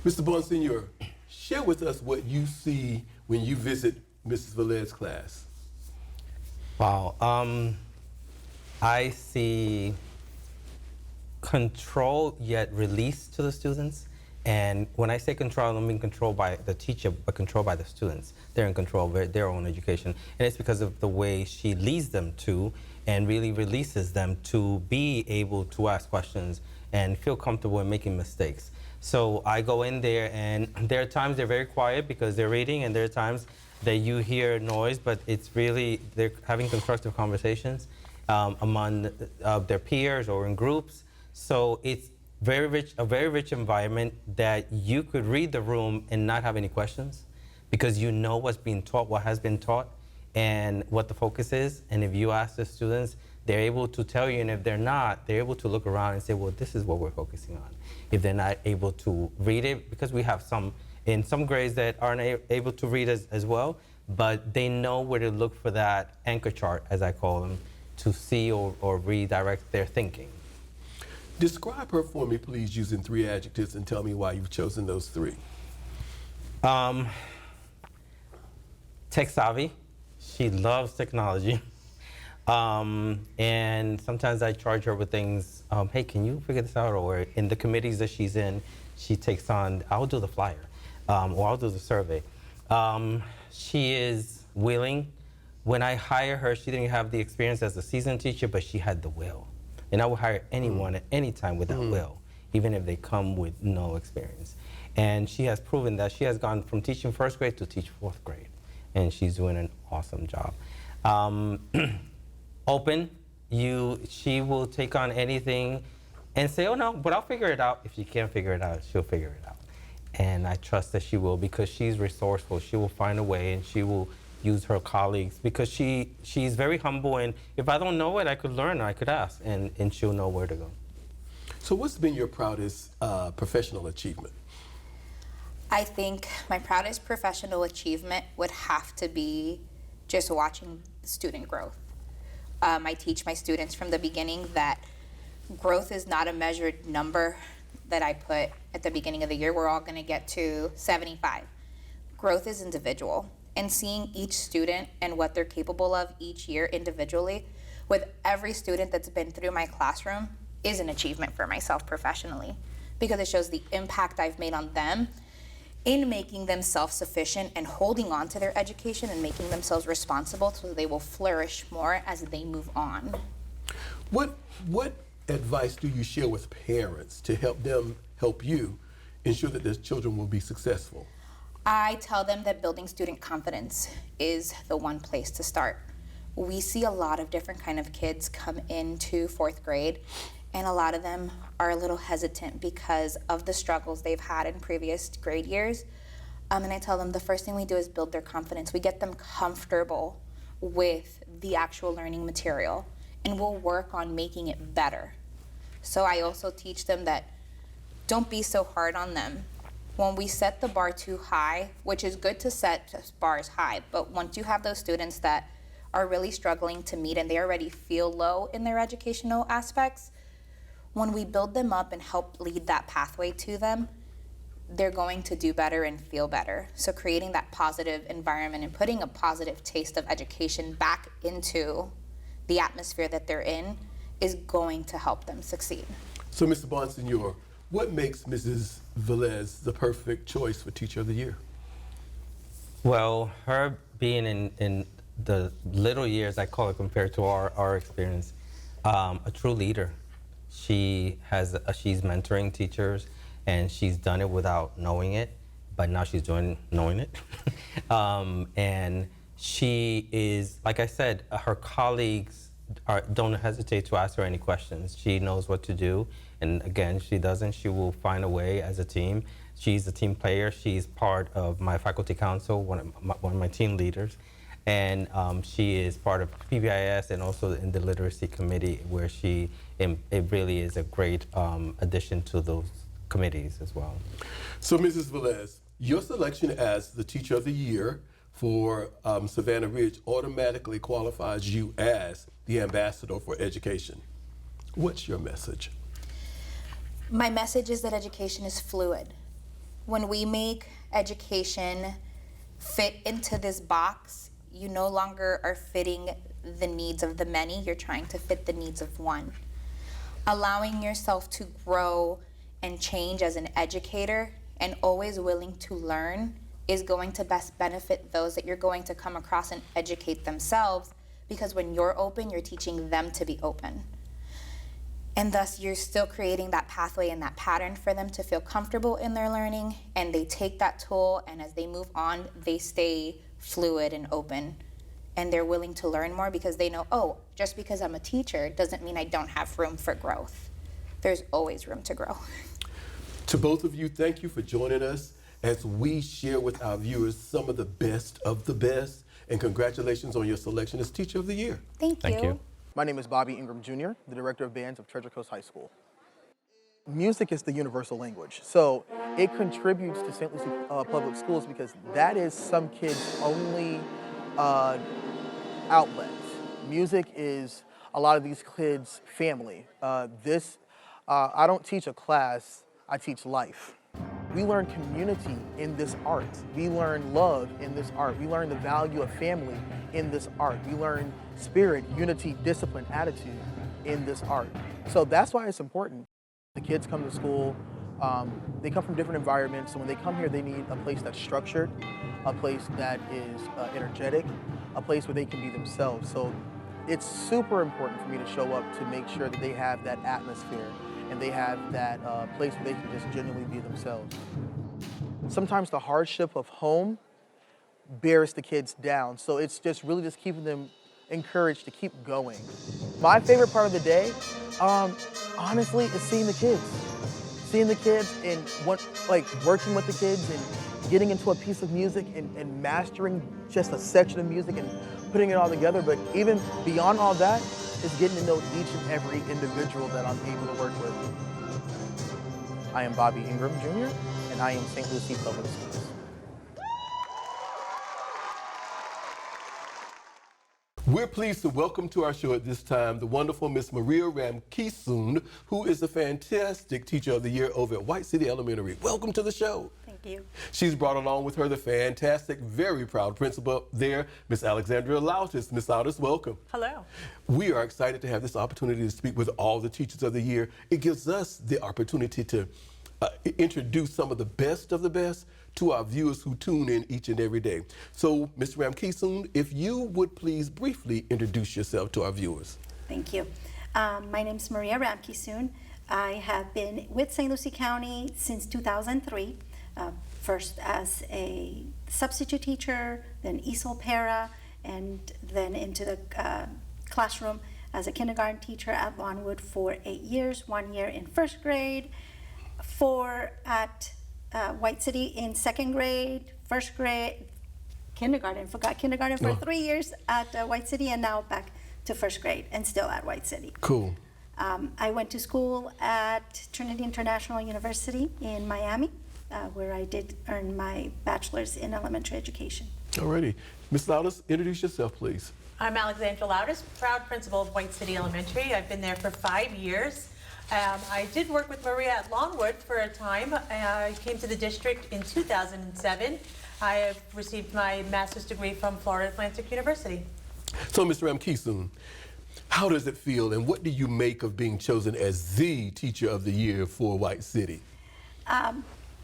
Mr. Bonsignor, share with us what you see when you visit Mrs. Velez's class. Wow. I see control yet release to the students. And when I say control, I don't mean control by the teacher, but control by the students. They're in control of their own education. And it's because of the way she leads them to and really releases them to be able to ask questions and feel comfortable in making mistakes. So I go in there, and there are times they're very quiet because they're reading, and there are times that you hear noise, but it's really, they're having constructive conversations among their peers or in groups. So it's a very rich environment that you could read the room and not have any questions because you know what's being taught, what has been taught, and what the focus is. And if you ask the students, they're able to tell you, and if they're not, they're able to look around and say, well, this is what we're focusing on. If they're not able to read it, because we have some in some grades that aren't able to read as well, but they know where to look for that anchor chart, as I call them, to see or redirect their thinking. Describe her for me, please, using 3 adjectives, and tell me why you've chosen those 3. Tech savvy. She loves technology. And sometimes I charge her with things, hey, can you figure this out? Or in the committees that she's in, she takes on, I'll do the flyer, or I'll do the survey. She is willing. When I hire her, she didn't have the experience as a seasoned teacher, but she had the will. And I would hire anyone at any time with that will, even if they come with no experience. And she has proven that she has gone from teaching 1st grade to teach 4th grade. And she's doing an awesome job. Open, she will take on anything and say, oh no, but I'll figure it out. If she can't figure it out, she'll figure it out. And I trust that she will, because she's resourceful. She will find a way, and she will use her colleagues, because she's very humble, and if I don't know it, I could learn, I could ask, and she'll know where to go. So what's been your proudest professional achievement? I think my proudest professional achievement would have to be just watching student growth. I teach my students from the beginning that growth is not a measured number that I put at the beginning of the year. We're all going to get to 75. Growth is individual, and seeing each student and what they're capable of each year individually with every student that's been through my classroom is an achievement for myself professionally, because it shows the impact I've made on them in making them self-sufficient and holding on to their education and making themselves responsible, so they will flourish more as they move on. What advice do you share with parents to help them help you ensure that their children will be successful? I tell them that building student confidence is the one place to start. We see a lot of different kind of kids come into 4th grade, and a lot of them are a little hesitant because of the struggles they've had in previous grade years. And I tell them the first thing we do is build their confidence. We get them comfortable with the actual learning material, and we'll work on making it better. So I also teach them that don't be so hard on them. When we set the bar too high, which is good to set bars high, but once you have those students that are really struggling to meet and they already feel low in their educational aspects, when we build them up and help lead that pathway to them, they're going to do better and feel better. So creating that positive environment and putting a positive taste of education back into the atmosphere that they're in is going to help them succeed. So, Mr. Bonsignor, what makes Mrs. Velez the perfect choice for Teacher of the Year? Well, her being in the little years, I call it, compared to our experience, a true leader. She's mentoring teachers, and she's done it without knowing it, but now she's knowing it. And she is, like I said, her colleagues don't hesitate to ask her any questions. She knows what to do, and again, she will find a way as a team. She's a team player. She's part of my faculty council, one of my team leaders. And she is part of PBIS and also in the literacy committee, where it really is a great addition to those committees as well. So, Mrs. Velez, your selection as the Teacher of the Year for Savannah Ridge automatically qualifies you as the ambassador for education. What's your message? My message is that education is fluid. When we make education fit into this box, you no longer are fitting the needs of the many, you're trying to fit the needs of one. Allowing yourself to grow and change as an educator and always willing to learn is going to best benefit those that you're going to come across and educate themselves, because when you're open, you're teaching them to be open. And thus, you're still creating that pathway and that pattern for them to feel comfortable in their learning, and they take that tool, and as they move on, they stay fluid and open, and they're willing to learn more because they know, oh, just because I'm a teacher doesn't mean I don't have room for growth. There's always room to grow. To both of you, thank you for joining us as we share with our viewers some of the best and congratulations on your selection as Teacher of the Year. Thank you. My name is Bobby Ingram Jr., the Director of Bands of Treasure Coast High School. Music is the universal language, so it contributes to St. Lucie Public Schools because that is some kids' only outlets. Music is a lot of these kids' family. I don't teach a class, I teach life. We learn community in this art. We learn love in this art. We learn the value of family in this art. We learn spirit, unity, discipline, attitude in this art. So that's why it's important. The kids come to school, they come from different environments, so when they come here, they need a place that's structured, a place that is energetic, a place where they can be themselves. So it's super important for me to show up to make sure that they have that atmosphere and they have that place where they can just genuinely be themselves. Sometimes the hardship of home bears the kids down, so it's just really just keeping them encouraged to keep going. My favorite part of the day, honestly, is seeing the kids. Seeing the kids and working with the kids and getting into a piece of music and mastering just a section of music and putting it all together. But even beyond all that is getting to know each and every individual that I'm able to work with. I am Bobby Ingram Jr., and I am St. Lucie Public Schools. We're pleased to welcome to our show at this time the wonderful Miss Maria Ramkisoon, who is the fantastic Teacher of the Year over at White City Elementary. Welcome to the show. Thank you. She's brought along with her the fantastic, very proud principal there, Miss Alexandra Lautis. Miss Lautis, welcome. Hello. We are excited to have this opportunity to speak with all the Teachers of the Year. It gives us the opportunity to introduce some of the best to our viewers who tune in each and every day. So, Ms. Ramkisoon, if you would please briefly introduce yourself to our viewers. Thank you. My name is Maria Ramkisoon. I have been with St. Lucie County since 2003, first as a substitute teacher, then ESOL para, and then into the classroom as a kindergarten teacher at Lawnwood for 8 years, 1 year in first grade, 4 at White City in second grade, first grade, kindergarten, forgot kindergarten for 3 years at White City, and now back to first grade and still at White City. Cool. I went to school at Trinity International University in Miami, where I did earn my bachelor's in elementary education. Alrighty. Ms. Lautis, introduce yourself, please. I'm Alexandra Lautis, proud principal of White City Elementary. I've been there for 5 years. I did work with Maria at Lawnwood for a time. I came to the district in 2007. I have received my master's degree from Florida Atlantic University. So, Mr. Ramkisoon, how does it feel and what do you make of being chosen as the Teacher of the Year for White City?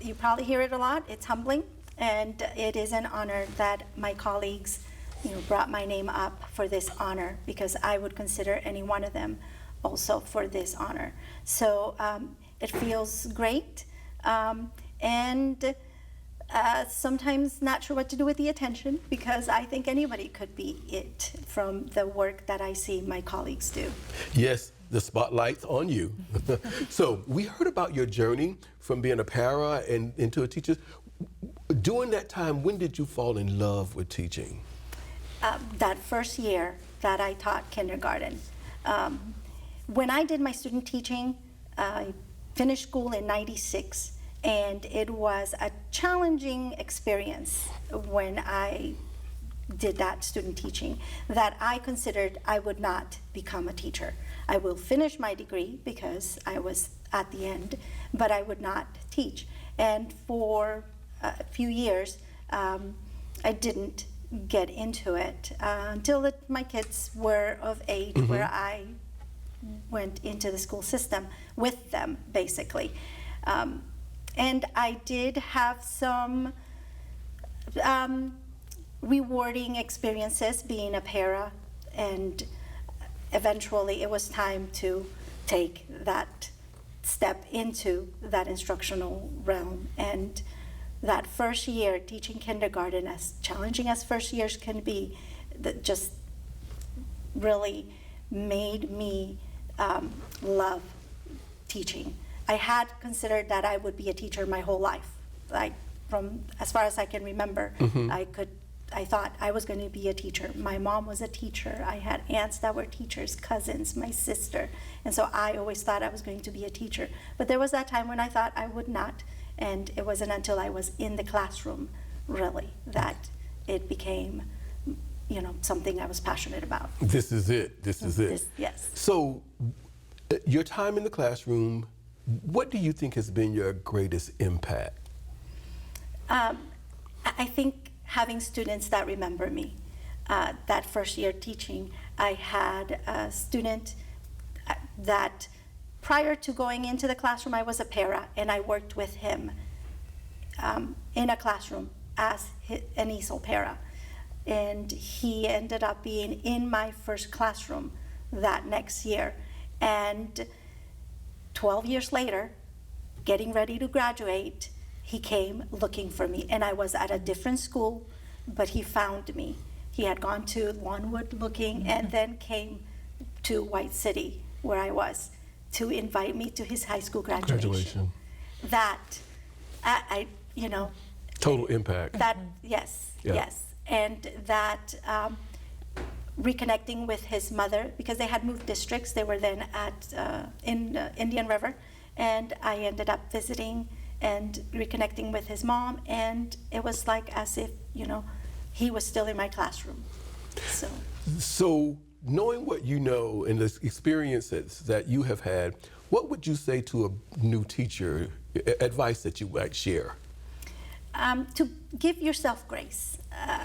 You probably hear it a lot. It's humbling, and it is an honor that my colleagues brought my name up for this honor, because I would consider any one of them also for this honor. So it feels great, and sometimes not sure what to do with the attention, because I think anybody could be it from the work that I see my colleagues do. Yes, the spotlight's on you. So we heard about your journey from being a para and into a teacher. During that time, when did you fall in love with teaching? That first year that I taught kindergarten. When I did my student teaching, I finished school in '96, and it was a challenging experience when I did that student teaching, that I considered I would not become a teacher. I will finish my degree because I was at the end, but I would not teach. And for a few years, I didn't get into it until my kids were of age where I went into the school system with them, basically. And I did have some rewarding experiences being a para, and eventually it was time to take that step into that instructional realm. And that first year teaching kindergarten, as challenging as first years can be, that just really made me love teaching. I had considered that I would be a teacher my whole life. Like, from as far as I can remember, I could I thought I was going to be a teacher. My mom was a teacher. I had aunts that were teachers, cousins, my sister. And so I always thought I was going to be a teacher. But there was that time when I thought I would not. And it wasn't until I was in the classroom, really, that it became, you know, something I was passionate about. This is it. This is it. Yes. So, your time in the classroom, what do you think has been your greatest impact? I think having students that remember me. That first year teaching, I had a student that prior to going into the classroom, I was a para, and I worked with him in a classroom as an ESOL para. And he ended up being in my first classroom that next year. And 12 years later, getting ready to graduate, he came looking for me. And I was at a different school, but he found me. He had gone to Lawnwood looking and then came to White City, where I was, to invite me to his high school graduation. That, I you know. Total impact. That, yes, Yeah. yes. And that reconnecting with his mother, because they had moved districts. They were then in Indian River. And I ended up visiting and reconnecting with his mom. And it was like as if, you know, he was still in my classroom. So knowing what you know and the experiences that you have had, what would you say to a new teacher, advice that you might share? To give yourself grace.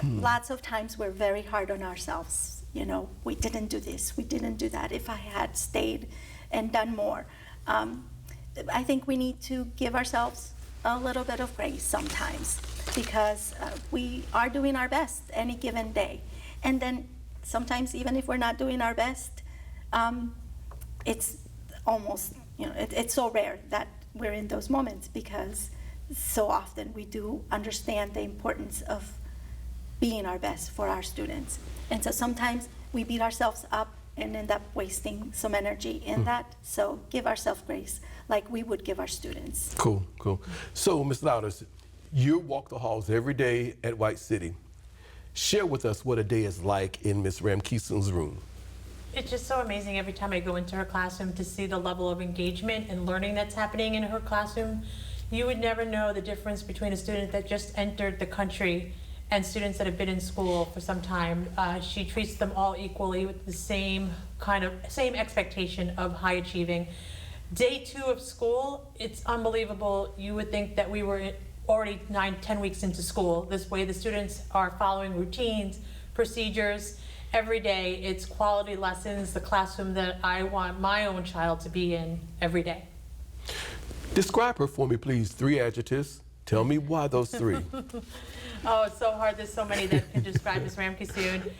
Lots of times we're very hard on ourselves. You know, we didn't do this, we didn't do that. If I had stayed and done more. I think we need to give ourselves a little bit of grace sometimes, because we are doing our best any given day. And then sometimes even if we're not doing our best, it's almost, you know, it's so rare that we're in those moments, because so often we do understand the importance of being our best for our students. And so sometimes we beat ourselves up and end up wasting some energy in that. So give ourselves grace like we would give our students. Cool, cool. So, Ms. Louders, you walk the halls every day at White City. Share with us what a day is like in Ms. Ramkison's room. It's just so amazing every time I go into her classroom to see the level of engagement and learning that's happening in her classroom. You would never know the difference between a student that just entered the country and students that have been in school for some time. She treats them all equally with the same expectation of high achieving. Day 2 of school, it's unbelievable. You would think that we were already 9-10 weeks into school. This way the students are following routines, procedures. Every day it's quality lessons, the classroom that I want my own child to be in every day. Describe her for me, please. 3 adjectives. Tell me why those 3. Oh, it's so hard. There's so many that can describe Ms. Ramkisoon.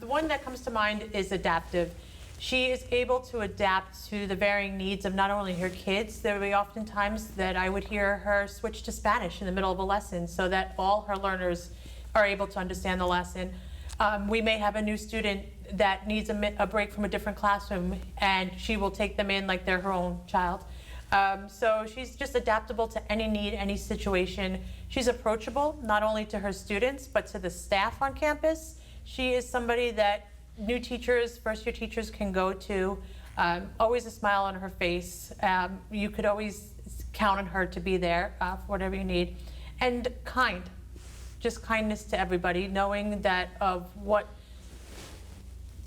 The one that comes to mind is adaptive. She is able to adapt to the varying needs of not only her kids. There would be often times that I would hear her switch to Spanish in the middle of a lesson so that all her learners are able to understand the lesson. We may have a new student that needs a break from a different classroom, and she will take them in like they're her own child. So she's just adaptable to any need, any situation. She's approachable, not only to her students, but to the staff on campus. She is somebody that new teachers, first-year teachers can go to. Always a smile on her face. You could always count on her to be there for whatever you need. And kind, just kindness to everybody, knowing that of what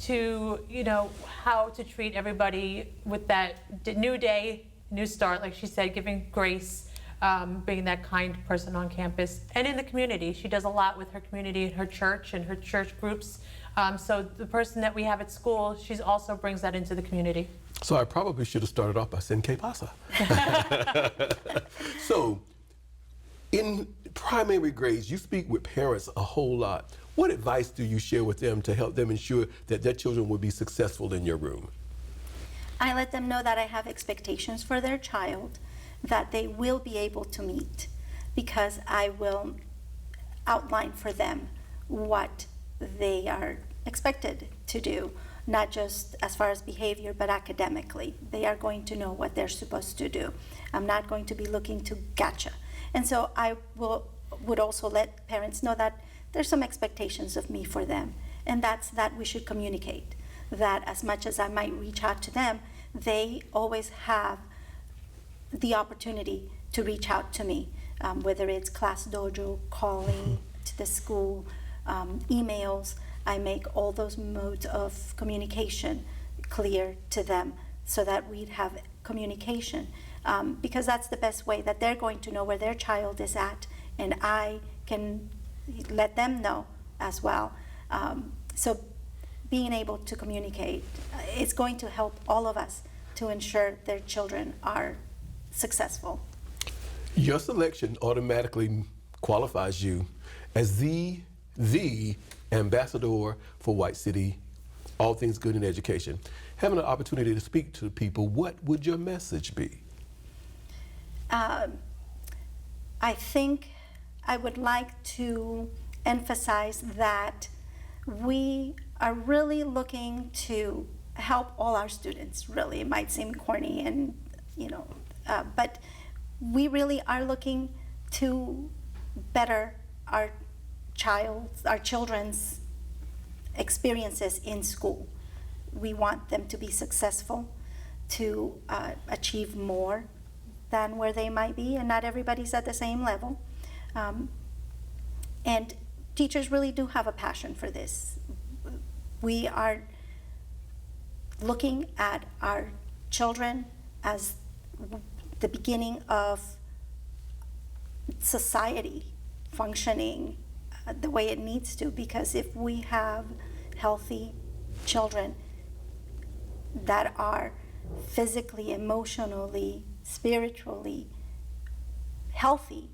to, you know, how to treat everybody with that new day, new start, like she said, giving grace, being that kind person on campus. And in the community, she does a lot with her community and her church groups. So the person that we have at school, she also brings that into the community. So I probably should have started off by saying que pasa. So in primary grades, you speak with parents a whole lot. What advice do you share with them to help them ensure that their children will be successful in your room? I let them know that I have expectations for their child that they will be able to meet, because I will outline for them what they are expected to do, not just as far as behavior, but academically. They are going to know what they're supposed to do. I'm not going to be looking to gotcha. And so I would also let parents know that there's some expectations of me for them. And that's that we should communicate. That as much as I might reach out to them, they always have the opportunity to reach out to me, whether it's Class Dojo, calling to the school, emails. I make all those modes of communication clear to them so that we'd have communication, because that's the best way that they're going to know where their child is at, and I can let them know as well. So being able to communicate is going to help all of us to ensure their children are successful. Your selection automatically qualifies you as the ambassador for White City, all things good in education. Having an opportunity to speak to people, what would your message be? I think I would like to emphasize that we are really looking to help all our students. Really, it might seem corny, and but we really are looking to better our children's experiences in school. We want them to be successful, to achieve more than where they might be, and not everybody's at the same level. And teachers really do have a passion for this. We are looking at our children as the beginning of society functioning the way it needs to, because if we have healthy children that are physically, emotionally, spiritually healthy,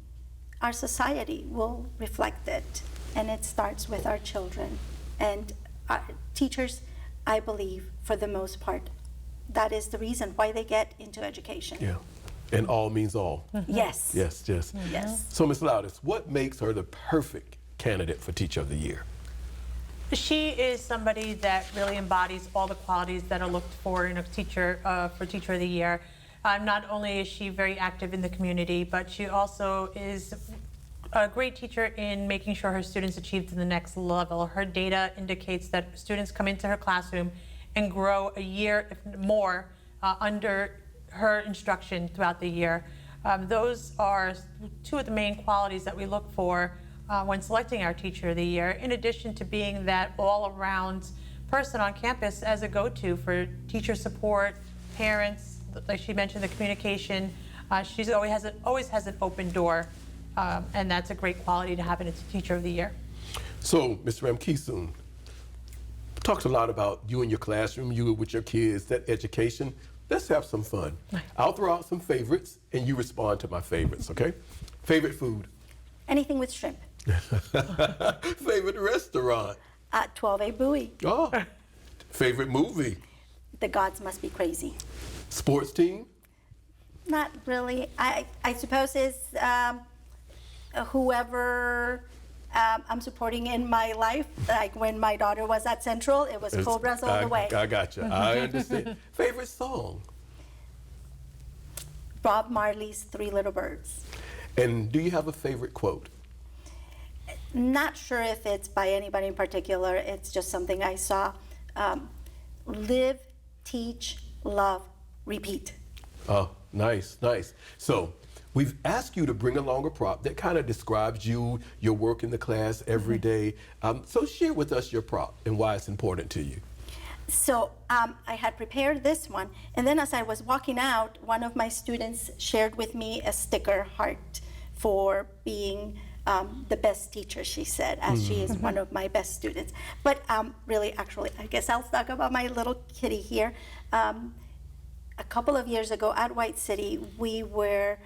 our society will reflect it, and it starts with our children. And teachers, I believe, for the most part, that is the reason why they get into education. Yeah, and all means all. Yes. Yes, yes. Yes. So, Ms. Loudis, what makes her the perfect candidate for Teacher of the Year? She is somebody that really embodies all the qualities that are looked for in a teacher for Teacher of the Year. Not only is she very active in the community, but she also is a great teacher in making sure her students achieve to the next level. Her data indicates that students come into her classroom and grow a year, if more, under her instruction throughout the year. Those are two of the main qualities that we look for when selecting our Teacher of the Year, in addition to being that all-around person on campus as a go-to for teacher support, parents, like she mentioned, the communication. She always has an open door, and that's a great quality to have in a Teacher of the Year. So, Mr. Ramkesoon, talked a lot about you in your classroom, you with your kids, that education. Let's have some fun. I'll throw out some favorites, and you respond to my favorites, okay? Favorite food? Anything with shrimp. Favorite restaurant? 12A Bowie. Oh. Favorite movie? The Gods Must Be Crazy. Sports team? Not really. I suppose it's whoever I'm supporting in my life. Like when my daughter was at Central, it was Cobras all the way. I got you. I understand. Favorite song? Bob Marley's Three Little Birds. And do you have a favorite quote? Not sure if it's by anybody in particular. It's just something I saw. Live, teach, love, repeat. Oh, nice, nice. So we've asked you to bring along a prop that kind of describes you, your work in the class every day. So share with us your prop and why it's important to you. So I had prepared this one, and then as I was walking out, one of my students shared with me a sticker heart for being the best teacher, she said, as she is one of my best students. But really, actually, I guess I'll talk about my little kitty here. A couple of years ago at White City, we were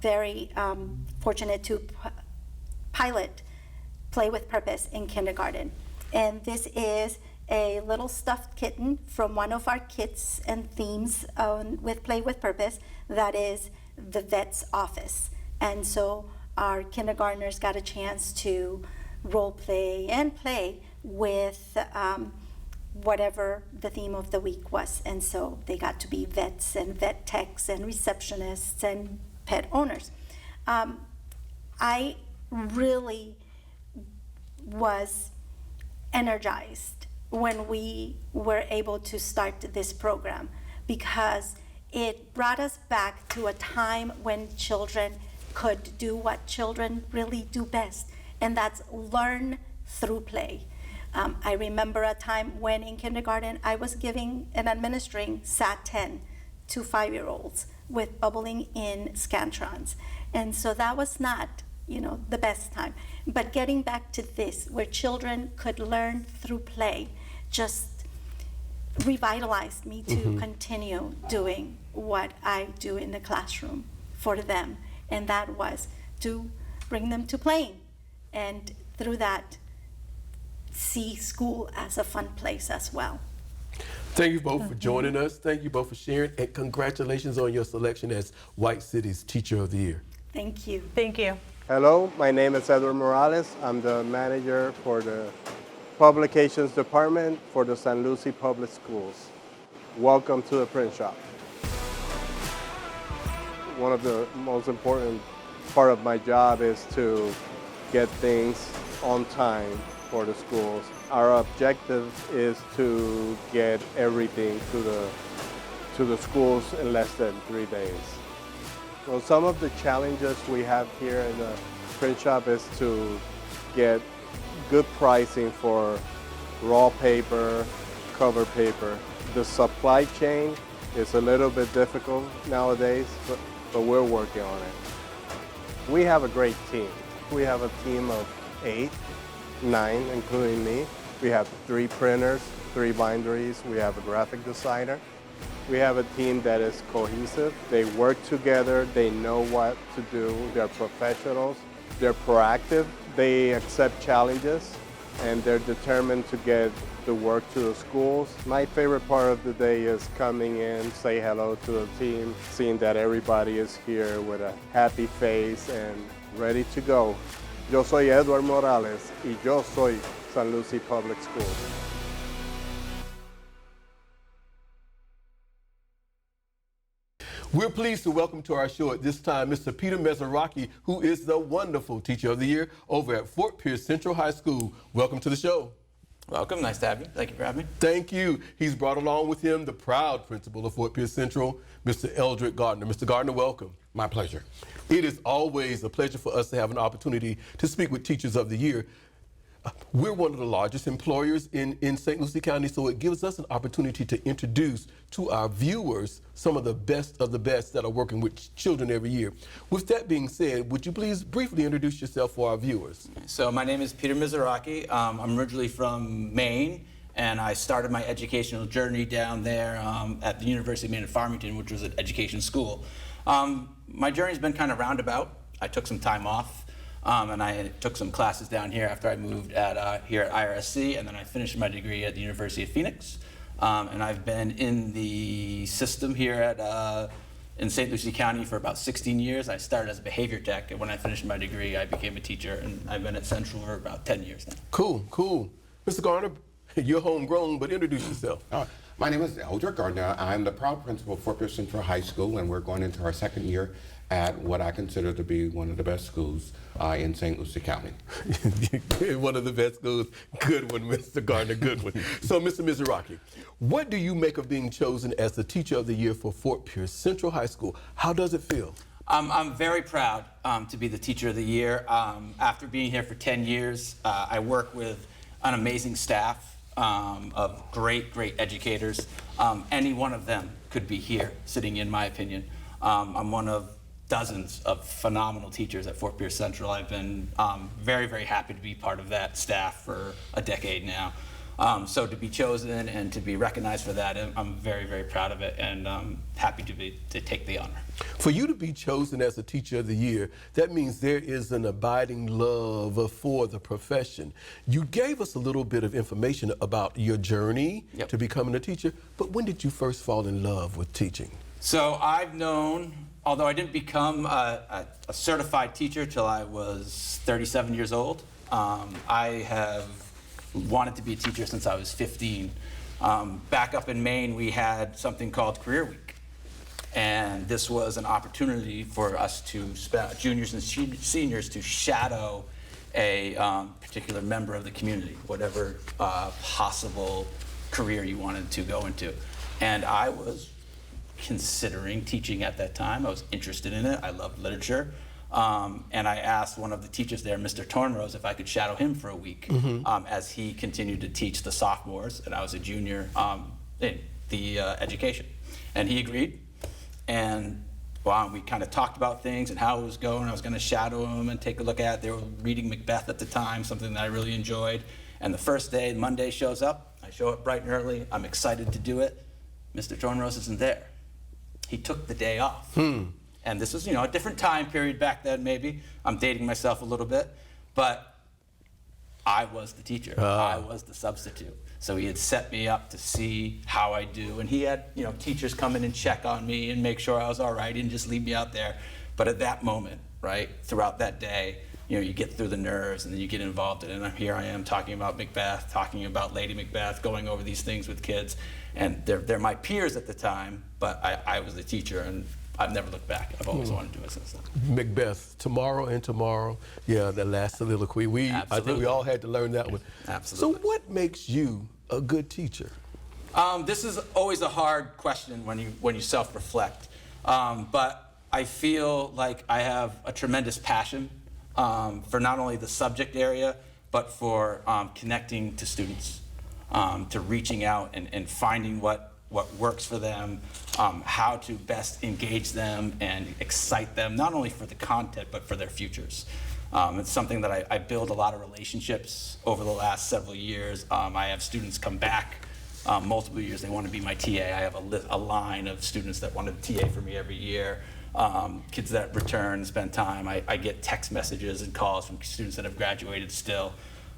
very fortunate to pilot Play with Purpose in kindergarten. And this is a little stuffed kitten from one of our kits and themes with Play with Purpose, that is the vet's office. And so our kindergartners got a chance to role play and play with whatever the theme of the week was. And so they got to be vets and vet techs and receptionists and pet owners. I really was energized when we were able to start this program, because it brought us back to a time when children could do what children really do best, and that's learn through play. I remember a time when in kindergarten I was giving and administering SAT-10 to 5-year-olds with bubbling in scantrons. And so that was not, the best time. But getting back to this, where children could learn through play, just revitalized me to continue doing what I do in the classroom for them. And that was to bring them to playing. And through that, see school as a fun place as well. Thank you both for joining us. Thank you both for sharing, and congratulations on your selection as White City's Teacher of the Year. Thank you. Thank you. Hello, my name is Edward Morales. I'm the manager for the Publications Department for the San Lucie Public Schools. Welcome to the print shop. One of the most important part of my job is to get things on time for the schools. Our objective is to get everything to the schools in less than 3 days. So some of the challenges we have here in the print shop is to get good pricing for raw paper, cover paper. The supply chain is a little bit difficult nowadays, but we're working on it. We have a great team. We have a team of 8, 9, including me. We have 3 printers, 3 binderies. We have a graphic designer. We have a team that is cohesive. They work together. They know what to do. They're professionals. They're proactive. They accept challenges, and they're determined to get the work to the schools. My favorite part of the day is coming in, say hello to the team, seeing that everybody is here with a happy face and ready to go. Yo soy Edward Morales y yo soy San Lucie Public Schools. We're pleased to welcome to our show at this time Mr. Peter Mezaraki, who is the wonderful Teacher of the Year over at Fort Pierce Central High School. Welcome to the show. Welcome. Nice to have you. Thank you for having me. Thank you. He's brought along with him the proud principal of Fort Pierce Central, Mr. Eldrick Gardner. Mr. Gardner, welcome. My pleasure. It is always a pleasure for us to have an opportunity to speak with Teachers of the Year. We're one of the largest employers in St. Lucie County, so it gives us an opportunity to introduce to our viewers some of the best that are working with children every year. With that being said, would you please briefly introduce yourself for our viewers? So my name is Peter Mizaraki. I'm originally from Maine, and I started my educational journey down there at the University of Maine at Farmington, which was an education school. My journey's been kind of roundabout. I took some time off. And I took some classes down here after I moved here at IRSC, and then I finished my degree at the University of Phoenix. And I've been in the system here in St. Lucie County for about 16 years. I started as a behavior tech, and when I finished my degree, I became a teacher, and I've been at Central for about 10 years now. Cool, cool. Mr. Gardner, you're homegrown, but introduce yourself. My name is Eldrick Gardner. I'm the proud principal of Fort Pierce Central High School, and we're going into our second year at what I consider to be one of the best schools in St. Lucie County. One of the best schools. Good one, Mr. Gardner, good one. So, Mr. Mizaraki, what do you make of being chosen as the Teacher of the Year for Fort Pierce Central High School? How does it feel? I'm very proud to be the Teacher of the Year. After being here for 10 years, I work with an amazing staff of great educators. Any one of them could be here, sitting in my opinion. I'm one of dozens of phenomenal teachers at Fort Pierce Central. I've been very happy to be part of that staff for a decade now. So to be chosen and to be recognized for that, I'm very proud of it, and happy to take the honor. For you to be chosen as a Teacher of the Year, that means there is an abiding love for the profession. You gave us a little bit of information about your journey to becoming a teacher, but when did you first fall in love with teaching? So I've known, although I didn't become a certified teacher till I was 37 years old, I have wanted to be a teacher since I was 15. Back up in Maine, we had something called Career Week. And this was an opportunity for us to juniors and seniors to shadow a particular member of the community, whatever possible career you wanted to go into. And I was considering teaching at that time. I was interested in it. I loved literature. And I asked one of the teachers there, Mr. Tornrose, if I could shadow him for a week as he continued to teach the sophomores, and I was a junior in the education. And he agreed. And we kind of talked about things and how it was going. I was going to shadow him and take a look at it. They were reading Macbeth at the time, something that I really enjoyed. And the first day, Monday shows up. I show up bright and early. I'm excited to do it. Mr. Tornrose isn't there. He took the day off. And this was, a different time period back then, maybe. I'm dating myself a little bit. But I was the teacher. I was the substitute. So he had set me up to see how I do. And he had, teachers come in and check on me and make sure I was all right and just leave me out there. But at that moment, right, throughout that day, you get through the nerves and then you get involved in it. And here I am talking about Macbeth, talking about Lady Macbeth, going over these things with kids. And they're my peers at the time, but I was the teacher, and I've never looked back. I've always wanted to do it since then. Macbeth, tomorrow and tomorrow. Yeah, the last soliloquy. I think we all had to learn that one. Absolutely. So what makes you a good teacher? This is always a hard question when you self-reflect. But I feel like I have a tremendous passion for not only the subject area, but for connecting to students, to reaching out and finding what works for them, how to best engage them and excite them, not only for the content, but for their futures. It's something that I build a lot of relationships over the last several years. I have students come back multiple years. They want to be my TA. I have a line of students that want to TA for me every year. Kids that return and spend time. I get text messages and calls from students that have graduated still.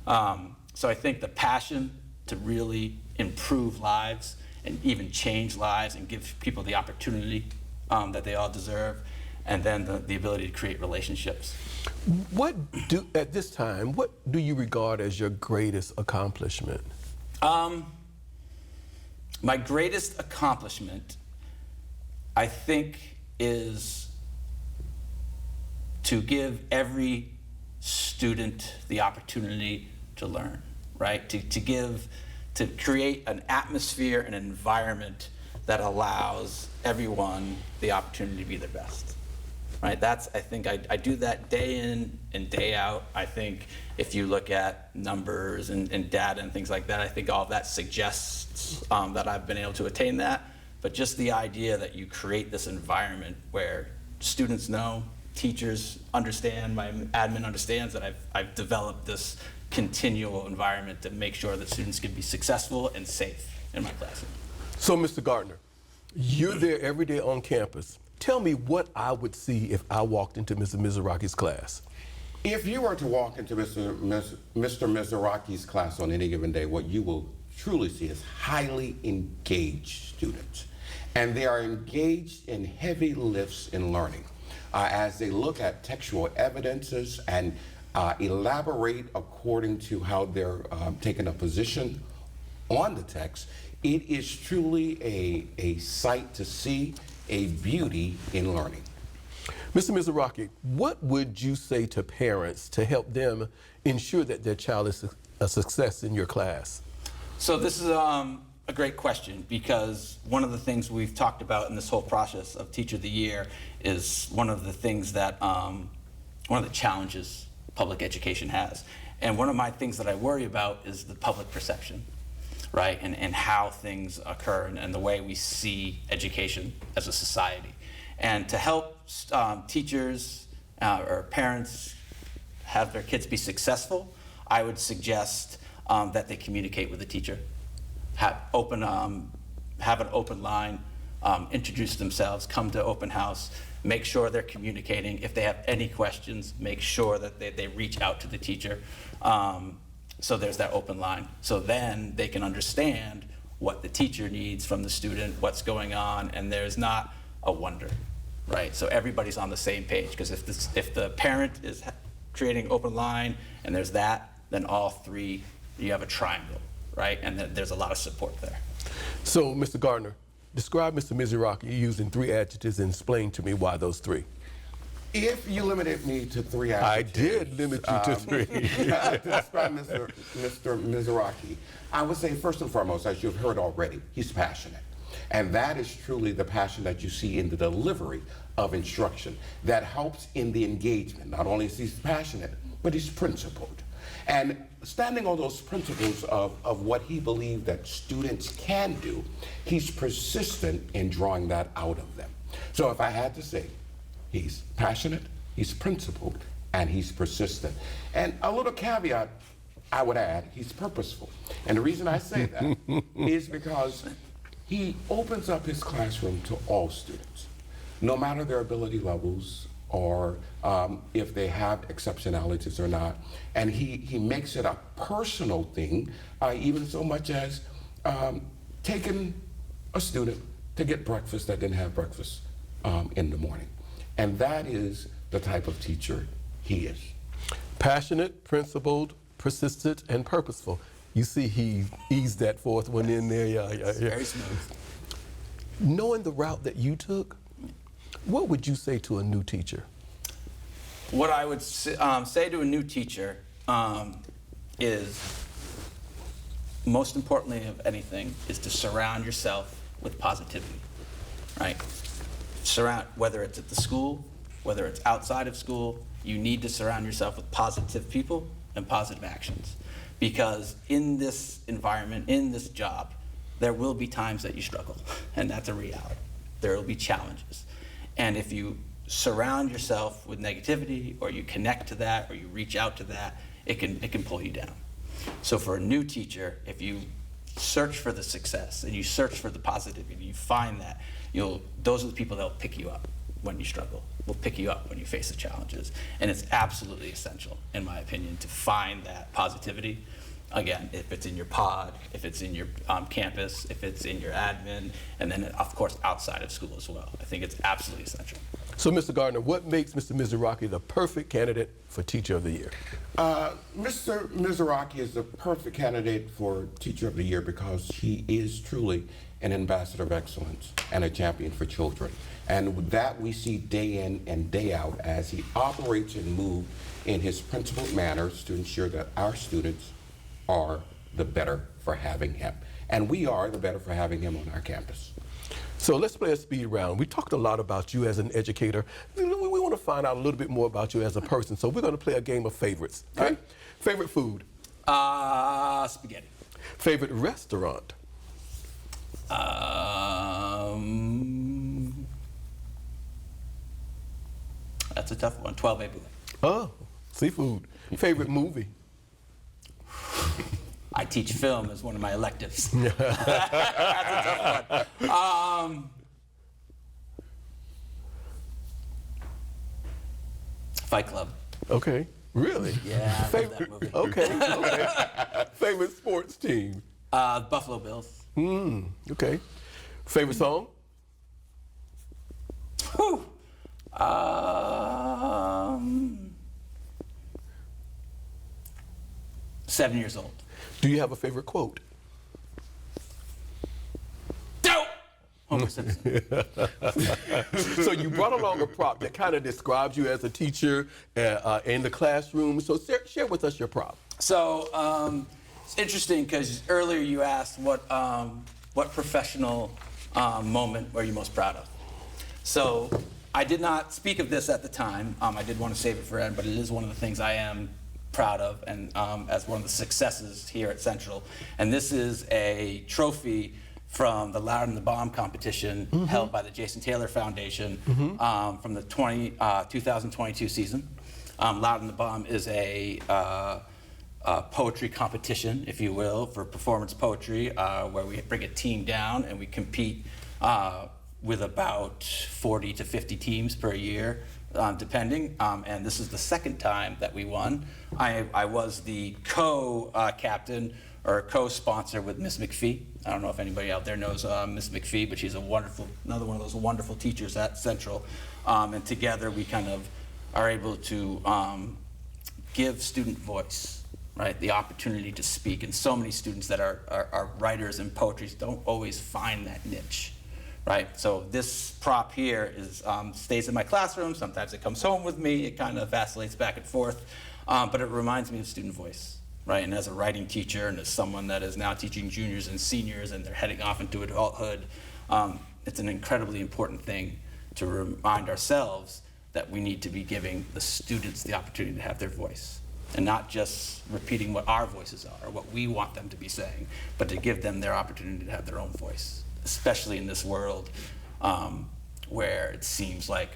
So I think the passion to really improve lives and even change lives and give people the opportunity that they all deserve, and then the ability to create relationships. At this time, what do you regard as your greatest accomplishment? My greatest accomplishment, I think, is to give every student the opportunity to learn, right? To create an atmosphere and an environment that allows everyone the opportunity to be their best, right? I think I do that day in and day out. I think if you look at numbers and data and things like that, I think all of that suggests that I've been able to attain that. But just the idea that you create this environment where students know, teachers understand, my admin understands that I've developed this continual environment to make sure that students can be successful and safe in my classroom. So, Mr. Gardner, you're there every day on campus. Tell me what I would see if I walked into Mr. Mizrachi's class. If you were to walk into Mr. Mizrachi's class on any given day, what you will truly see is highly engaged students. And they are engaged in heavy lifts in learning as they look at textual evidences and elaborate according to how they're taking a position on the text. It is truly a sight to see, a beauty in learning. Mr. Mizrachi, what would you say to parents to help them ensure that their child is a success in your class? So this is a great question, because one of the things we've talked about in this whole process of Teacher of the Year is one of the things that, one of the challenges public education has. And one of my things that I worry about is the public perception, right? And how things occur and the way we see education as a society. And to help teachers or parents have their kids be successful, I would suggest that they communicate with the teacher. Have an open line, introduce themselves, come to open house, make sure they're communicating. If they have any questions, make sure that they reach out to the teacher. So there's that open line. So then they can understand what the teacher needs from the student, what's going on, and there's not a wonder, right? So everybody's on the same page, because if the parent is creating open line and there's that, then all three, you have a triangle, right? And there's a lot of support there. So, Mr. Gardner, describe Mr. Mizrachi using 3 adjectives and explain to me why those 3. If you limited me to 3 I adjectives, did limit you to 3. to describe Mr. Mizrachi, I would say first and foremost, as you've heard already, he's passionate. And that is truly the passion that you see in the delivery of instruction that helps in the engagement. Not only is he passionate, but he's principled. And standing on those principles of what he believed that students can do, he's persistent in drawing that out of them. So if I had to say, he's passionate, he's principled, and he's persistent. And a little caveat I would add, he's purposeful. And the reason I say that is because he opens up his classroom to all students, no matter their ability levels or if they have exceptionalities or not. And he makes it a personal thing, even so much as taking a student to get breakfast that didn't have breakfast in the morning. And that is the type of teacher he is. Passionate, principled, persistent, and purposeful. You see he eased that fourth one in there. Yeah. Very smooth. Knowing the route that you took, what would you say to a new teacher? What I would say to a new teacher is, most importantly of anything, is to surround yourself with positivity, right? Whether it's at the school, whether it's outside of school, you need to surround yourself with positive people and positive actions. Because in this environment, in this job, there will be times that you struggle, and that's a reality. There will be challenges. And if you surround yourself with negativity, or you connect to that, or you reach out to that, it can pull you down. So for a new teacher, if you search for the success and you search for the positivity, you find that, those are the people that will pick you up when you struggle, will pick you up when you face the challenges. And it's absolutely essential, in my opinion, to find that positivity. Again, if it's in your pod, if it's in your campus, if it's in your admin, and then of course outside of school as well. I think it's absolutely essential. So Mr. Gardner, what makes Mr. Mizrachi the perfect candidate for Teacher of the Year? Mr. Mizrachi is the perfect candidate for Teacher of the Year because he is truly an ambassador of excellence and a champion for children. And that we see day in and day out as he operates and moves in his principled manners to ensure that our students are the better for having him. And we are the better for having him on our campus. So let's play a speed round. We talked a lot about you as an educator. We want to find out a little bit more about you as a person. So we're going to play a game of favorites. Okay? Right. Favorite food? Spaghetti. Favorite restaurant? That's a tough one. 12A Bowie. Oh, seafood. Favorite movie? I teach film as one of my electives. That's a tough one. Fight Club. Okay. Really? Yeah, I love that movie. Okay. Favorite sports team? Buffalo Bills. Okay. Favorite song? Whew. 7 years old. Do you have a favorite quote? Dope! Homer Simpson. So you brought along a prop that kind of describes you as a teacher in the classroom. So share with us your prop. So it's interesting because earlier you asked what professional moment were you most proud of? So I did not speak of this at the time. I did want to save it for end, but it is one of the things I am proud of and as one of the successes here at Central. And this is a trophy from the Loud and the Bomb competition held by the Jason Taylor Foundation from the 2022 season. Loud and the Bomb is a poetry competition, if you will, for performance poetry, where we bring a team down and we compete with about 40 to 50 teams per year, depending. And this is the second time that we won. I was the co-captain or co-sponsor with Miss McPhee. I don't know if anybody out there knows Miss McPhee, but she's another one of those wonderful teachers at Central. And together we kind of are able to give student voice, right? The opportunity to speak. And so many students that are writers and poetry don't always find that niche, right? So this prop here is stays in my classroom. Sometimes it comes home with me. It kind of vacillates back and forth, but it reminds me of student voice, right? And as a writing teacher and as someone that is now teaching juniors and seniors and they're heading off into adulthood, it's an incredibly important thing to remind ourselves that we need to be giving the students the opportunity to have their voice, and not just repeating what our voices are or what we want them to be saying, but to give them their opportunity to have their own voice, especially in this world where it seems like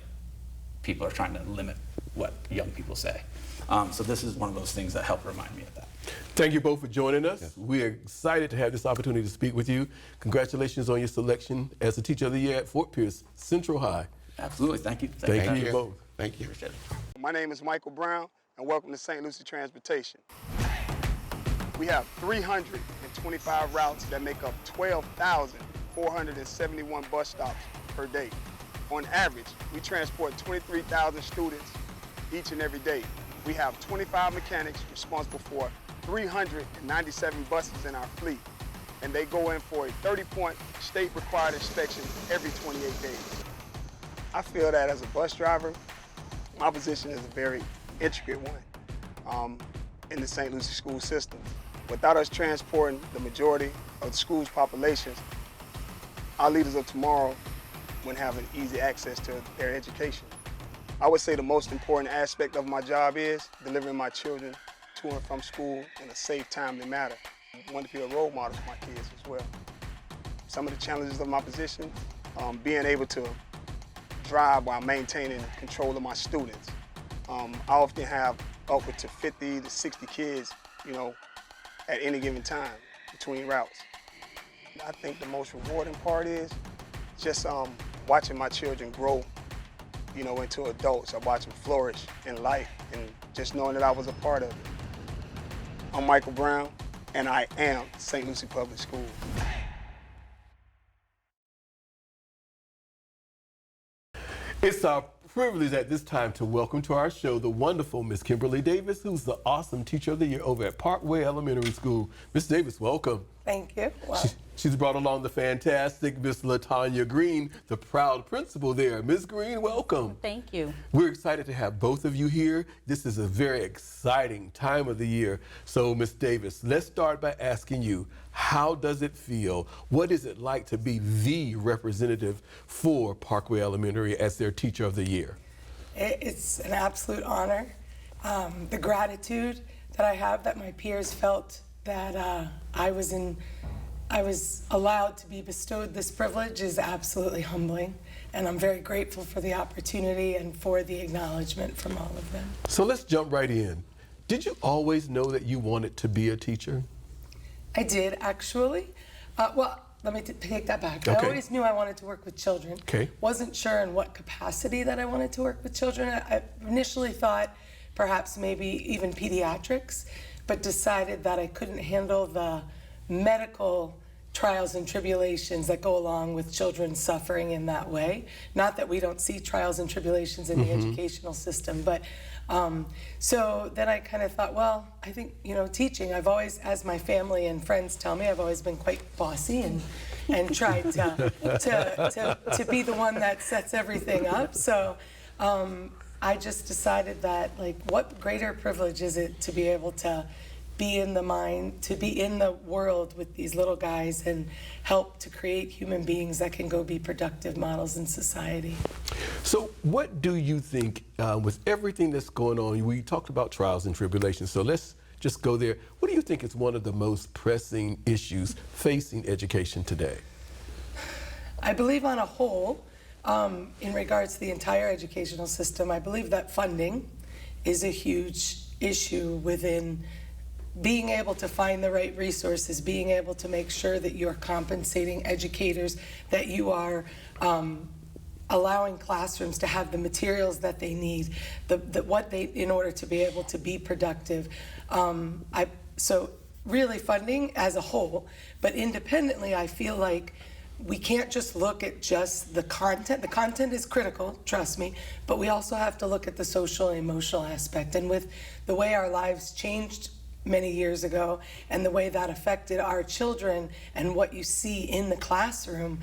people are trying to limit what young people say. So this is one of those things that help remind me of that. Thank you both for joining us. Yes. We are excited to have this opportunity to speak with you. Congratulations on your selection as the Teacher of the Year at Fort Pierce Central High. Absolutely, thank you. Thank you both. Thank you. Appreciate it. My name is Michael Brown, and welcome to St. Lucie Transportation. We have 325 routes that make up 12,471 bus stops per day. On average, we transport 23,000 students each and every day. We have 25 mechanics responsible for 397 buses in our fleet, and they go in for a 30-point state-required inspection every 28 days. I feel that as a bus driver, my position is a very intricate one in the St. Lucie school system. Without us transporting the majority of the school's populations, our leaders of tomorrow wouldn't have an easy access to their education. I would say the most important aspect of my job is delivering my children to and from school in a safe, timely manner. I want to be a role model for my kids as well. Some of the challenges of my position, being able to drive while maintaining control of my students. I often have upward to 50 to 60 kids, at any given time between routes. I think the most rewarding part is just watching my children grow, into adults. I watch them flourish in life and just knowing that I was a part of it. I'm Michael Brown, and I am St. Lucie Public School. It's our privilege at this time to welcome to our show the wonderful Miss Kimberly Davis, who's the awesome Teacher of the Year over at Parkway Elementary School. Miss Davis, welcome. Thank you. Wow. She's brought along the fantastic Miss LaTanya Green, the proud principal there. Miss Green, welcome. Thank you. We're excited to have both of you here. This is a very exciting time of the year. So, Miss Davis, let's start by asking you, how does it feel? What is it like to be the representative for Parkway Elementary as their Teacher of the Year? It's an absolute honor. The gratitude that I have that my peers felt that I was allowed to be bestowed this privilege is absolutely humbling, and I'm very grateful for the opportunity and for the acknowledgement from all of them. So let's jump right in. Did you always know that you wanted to be a teacher? I did, actually. Well, let me take that back. Okay. I always knew I wanted to work with children. Okay. Wasn't sure in what capacity that I wanted to work with children. I initially thought perhaps maybe even pediatrics, but decided that I couldn't handle the medical trials and tribulations that go along with children suffering in that way. Not that we don't see trials and tribulations in the educational system, but so then I kind of thought, well, I think, teaching, I've always, as my family and friends tell me, I've always been quite bossy and tried to be the one that sets everything up. So I just decided that, what greater privilege is it to be able to be in the mind, to be in the world with these little guys and help to create human beings that can go be productive models in society. So what do you think, with everything that's going on, we talked about trials and tribulations, so let's just go there. What do you think is one of the most pressing issues facing education today? I believe on a whole, in regards to the entire educational system, I believe that funding is a huge issue within being able to find the right resources, being able to make sure that you're compensating educators, that you are allowing classrooms to have the materials that they need, in order to be able to be productive. So really funding as a whole, but independently, I feel like we can't just look at just the content. The content is critical, trust me, but we also have to look at the social and emotional aspect. And with the way our lives changed many years ago, and the way that affected our children and what you see in the classroom,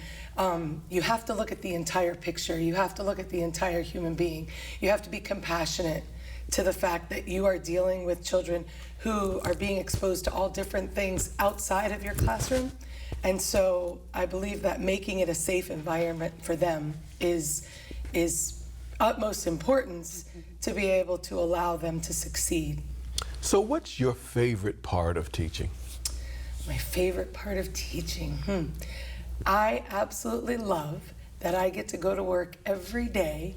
you have to look at the entire picture. You have to look at the entire human being. You have to be compassionate to the fact that you are dealing with children who are being exposed to all different things outside of your classroom. And so I believe that making it a safe environment for them is utmost importance to be able to allow them to succeed. So what's your favorite part of teaching? My favorite part of teaching? I absolutely love that I get to go to work every day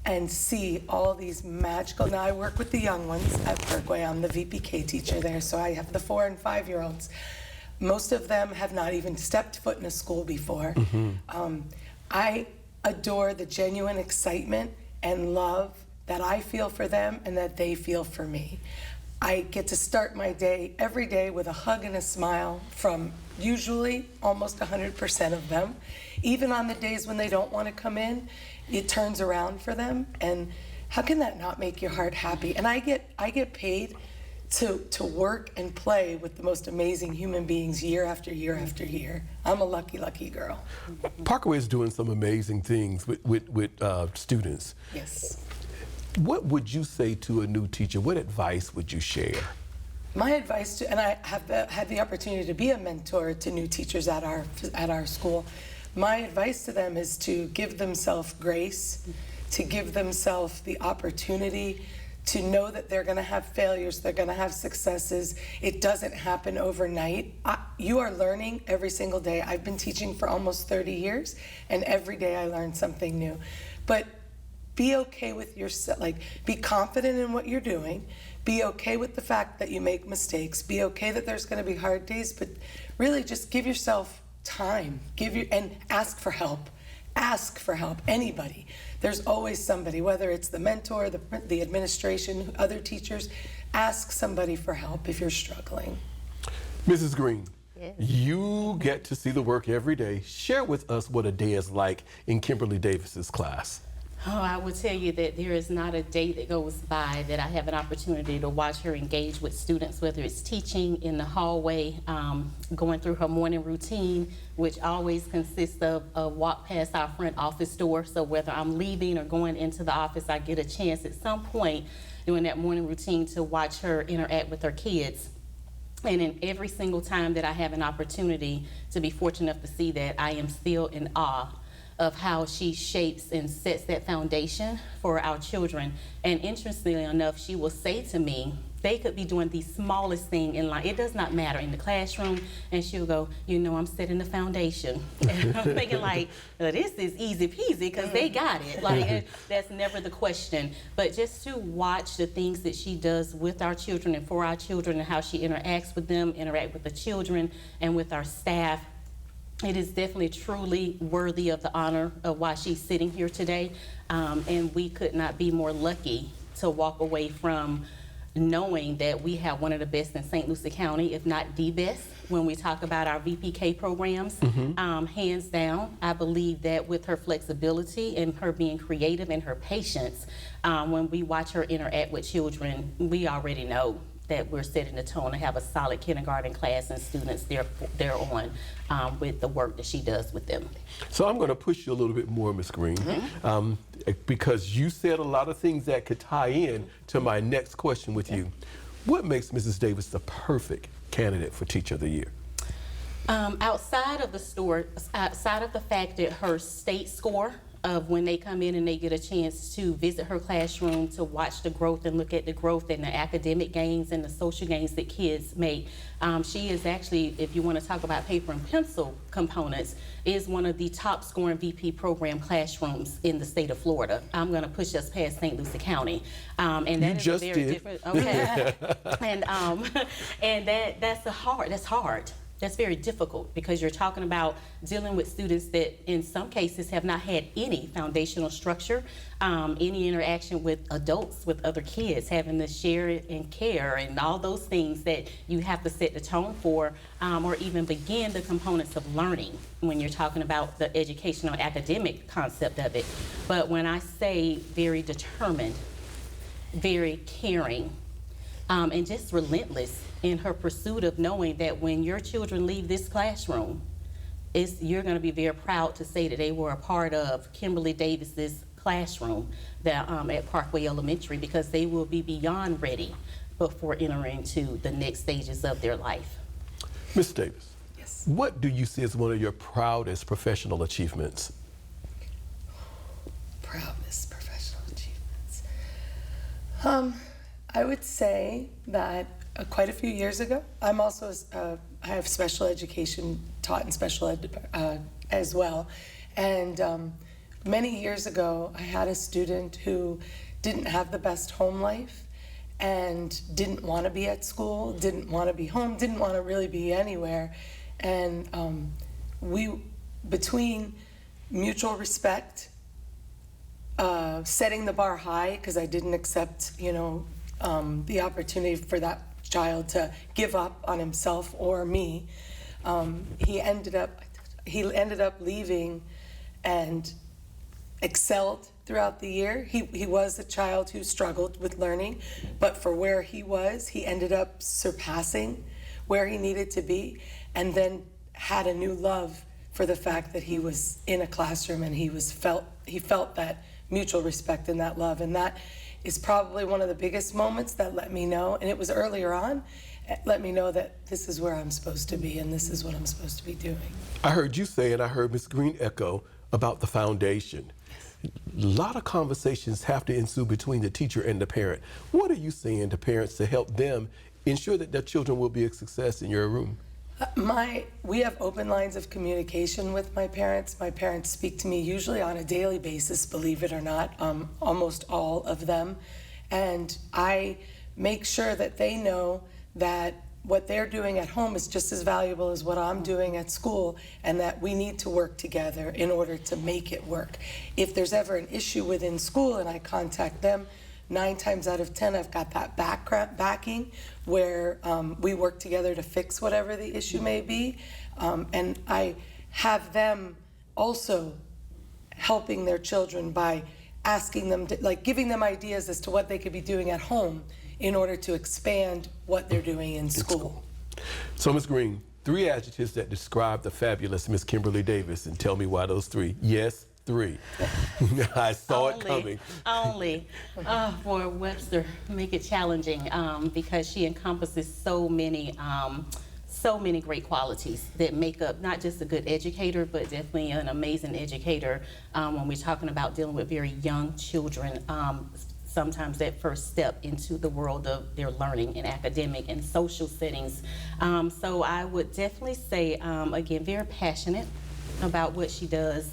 and see all these magical, now I work with the young ones at Parkway. I'm the VPK teacher there, so I have the 4 and 5-year-olds. Most of them have not even stepped foot in a school before. I adore the genuine excitement and love that I feel for them and that they feel for me. I get to start my day every day with a hug and a smile from usually almost 100% of them. Even on the days when they don't want to come in, it turns around for them. And how can that not make your heart happy? And I get paid to work and play with the most amazing human beings year after year after year. I'm a lucky, lucky girl. Parkway is doing some amazing things with students. Yes. What would you say to a new teacher? What advice would you share? My advice to, and I have had the opportunity to be a mentor to new teachers at our school. My advice to them is to give themselves grace, to give themselves the opportunity to know that they're going to have failures, they're going to have successes. It doesn't happen overnight. You are learning every single day. I've been teaching for almost 30 years, and every day I learn something new. But be okay with yourself, like be confident in what you're doing, be okay with the fact that you make mistakes, be okay that there's going to be hard days, but really just give yourself time, and ask for help. Ask for help, anybody. There's always somebody, whether it's the mentor, the administration, other teachers. Ask somebody for help if you're struggling. Mrs. Green, you get to see the work every day. Share with us what a day is like in Kimberly Davis's class. Oh, I will tell you that there is not a day that goes by that I have an opportunity to watch her engage with students, whether it's teaching in the hallway, going through her morning routine, which always consists of a walk past our front office door. So whether I'm leaving or going into the office, I get a chance at some point during that morning routine to watch her interact with her kids. And in every single time that I have an opportunity to be fortunate enough to see that, I am still in awe of how she shapes and sets that foundation for our children. And interestingly enough, she will say to me, they could be doing the smallest thing in life. It does not matter in the classroom. And she'll go, you know, I'm setting the foundation. And I'm thinking like, well, this is easy peasy because they got it. Like, that's never the question. But just to watch the things that she does with our children and for our children and how she interacts with them, interact with the children and with our staff, it is definitely truly worthy of the honor of why she's sitting here today. And we could not be more lucky to walk away from knowing that we have one of the best in St. Lucie County, if not the best, when we talk about our VPK programs. Hands down, I believe that with her flexibility and her being creative and her patience, when we watch her interact with children, we already know that we're setting the tone to have a solid kindergarten class and students they're on with the work that she does with them. So I'm going to push you a little bit more, Ms. Green, because you said a lot of things that could tie in to my next question with you. What makes Mrs. Davis the perfect candidate for Teacher of the Year? Outside of the fact that her state score of when they come in and they get a chance to visit her classroom, to watch the growth and look at the growth and the academic gains and the social gains that kids make. She is actually, if you want to talk about paper and pencil components, is one of the top scoring VP program classrooms in the state of Florida. I'm going to push us past St. Lucie County. And that is a very different, okay. And that's hard. That's very difficult because you're talking about dealing with students that in some cases have not had any foundational structure, any interaction with adults, with other kids, having to share and care and all those things that you have to set the tone for, or even begin the components of learning when you're talking about the educational academic concept of it. But when I say very determined, very caring, and just relentless in her pursuit of knowing that when your children leave this classroom, you're going to be very proud to say that they were a part of Kimberly Davis's classroom at Parkway Elementary, because they will be beyond ready before entering to the next stages of their life. Ms. Davis, yes. What do you see as one of your proudest professional achievements? Proudest professional achievements. I would say that quite a few years ago, I'm also, I have special education, taught in special ed as well. And many years ago, I had a student who didn't have the best home life and didn't want to be at school, didn't want to be home, didn't want to really be anywhere. And between mutual respect, setting the bar high, because I didn't accept, the opportunity for that child to give up on himself or me. He ended up leaving and excelled throughout the year. He was a child who struggled with learning, but for where he was, he ended up surpassing where he needed to be, and then had a new love for the fact that he was in a classroom and he felt that mutual respect and that love. And that is probably one of the biggest moments that let me know, and it was earlier on, let me know that this is where I'm supposed to be and this is what I'm supposed to be doing. I heard you say, and I heard Ms. Green echo, about the foundation. A lot of conversations have to ensue between the teacher and the parent. What are you saying to parents to help them ensure that their children will be a success in your room? We have open lines of communication with my parents. My parents speak to me usually on a daily basis, believe it or not, almost all of them. And I make sure that they know that what they're doing at home is just as valuable as what I'm doing at school, and that we need to work together in order to make it work. If there's ever an issue within school and I contact them, 9 times out of 10, I've got that backing where we work together to fix whatever the issue may be. And I have them also helping their children by asking them, giving them ideas as to what they could be doing at home in order to expand what they're doing in school. So, Ms. Green, 3 adjectives that describe the fabulous Ms. Kimberly Davis, and tell me why those 3. Yes, 3. I saw it coming. For Webster, make it challenging because she encompasses so many great qualities that make up not just a good educator, but definitely an amazing educator when we're talking about dealing with very young children. Sometimes that first step into the world of their learning in academic and social settings. So I would definitely say, again, very passionate about what she does,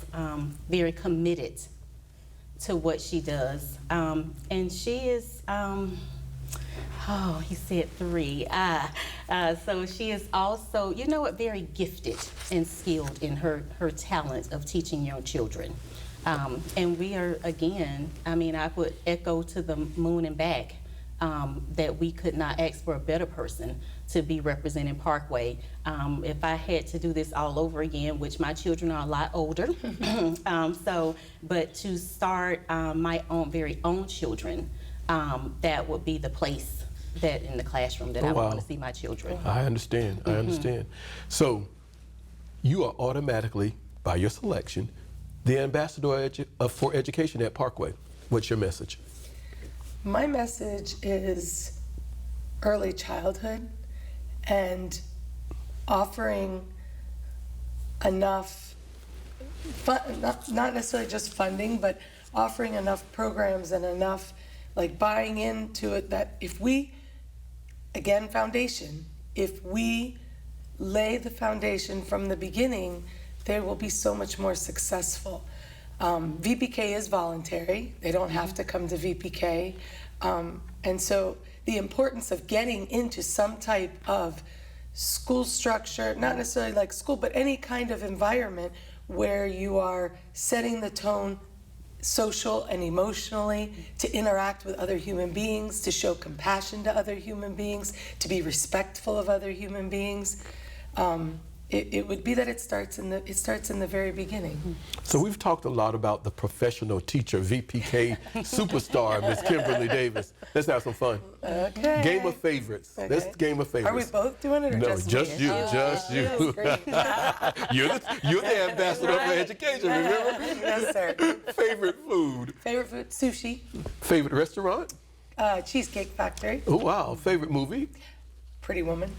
very committed to what she does. And she is, he said 3. So she is also, very gifted and skilled in her talent of teaching young children. And we are, again, I would echo to the moon and back that we could not ask for a better person to be representing Parkway. If I had to do this all over again, which my children are a lot older, but to start my very own children, that would be the place that in the classroom that I would want to see my children. I understand, I understand. So you are automatically, by your selection, the ambassador for education at Parkway. What's your message? My message is early childhood and offering enough, not necessarily just funding, but offering enough programs and enough buying into it that if we, again, foundation, if we lay the foundation from the beginning, they will be so much more successful. VPK is voluntary. They don't have to come to VPK. And so the importance of getting into some type of school structure, not necessarily like school, but any kind of environment where you are setting the tone social and emotionally, to interact with other human beings, to show compassion to other human beings, to be respectful of other human beings. it would be that it starts in the very beginning. So we've talked a lot about the professional teacher, VPK superstar, Miss Kimberly Davis. Let's have some fun. Okay. Game of favorites. Okay. Let's game of favorites. Are we both doing it or No, just just me? you, just you. You're the ambassador for education, remember? Yes, sir. Favorite food? Favorite food, sushi. Favorite restaurant? Cheesecake Factory. Oh, wow. Favorite movie? Pretty Woman.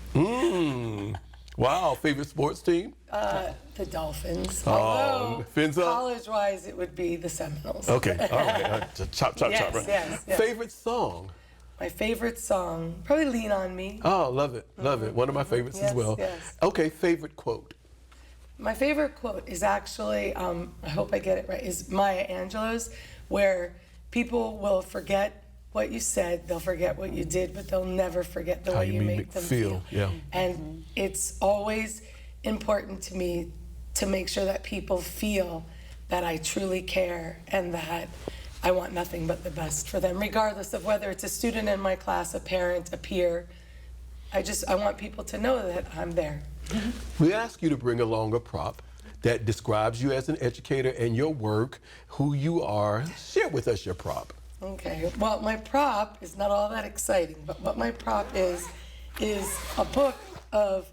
Wow. Favorite sports team? The Dolphins. Oh, Although, fins up. college-wise, it would be the Seminoles. Okay, all right. Chop, Yes, right? yes. Favorite song? My favorite song, probably Lean On Me. Oh, love it, love it. One of my favorites as well. Yes. Okay, favorite quote? My favorite quote is actually, I hope I get it right, is Maya Angelou's, where people will forget what you said, they'll forget what you did, but they'll never forget the How way you you make make them feel. Yeah. And it's always important to me to make sure that people feel that I truly care and that I want nothing but the best for them, regardless of whether it's a student in my class, a parent, a peer. I want people to know that I'm there. We ask you to bring along a prop that describes you as an educator and your work, who you are. Share with us your prop. Okay, well, my prop is not all that exciting, but what my prop is a book of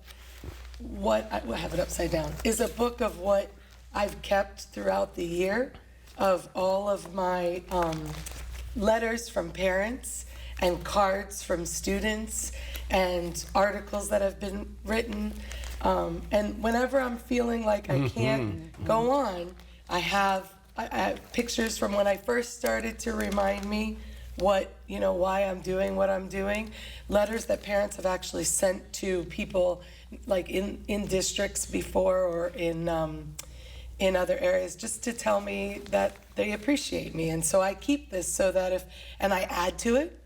what, I have it upside down, is a book of what I've kept throughout the year of all of my letters from parents and cards from students and articles that have been written. And whenever I'm feeling like I can't go on, I have pictures from when I first started to remind me why I'm doing what I'm doing. Letters that parents have actually sent to people like in districts before or in other areas, just to tell me that they appreciate me. And so I keep this so that and I add to it,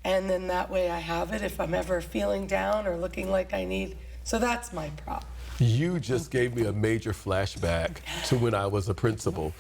and then that way I have it if I'm ever feeling down or looking like I need. So that's my prop. You just gave me a major flashback to when I was a principal.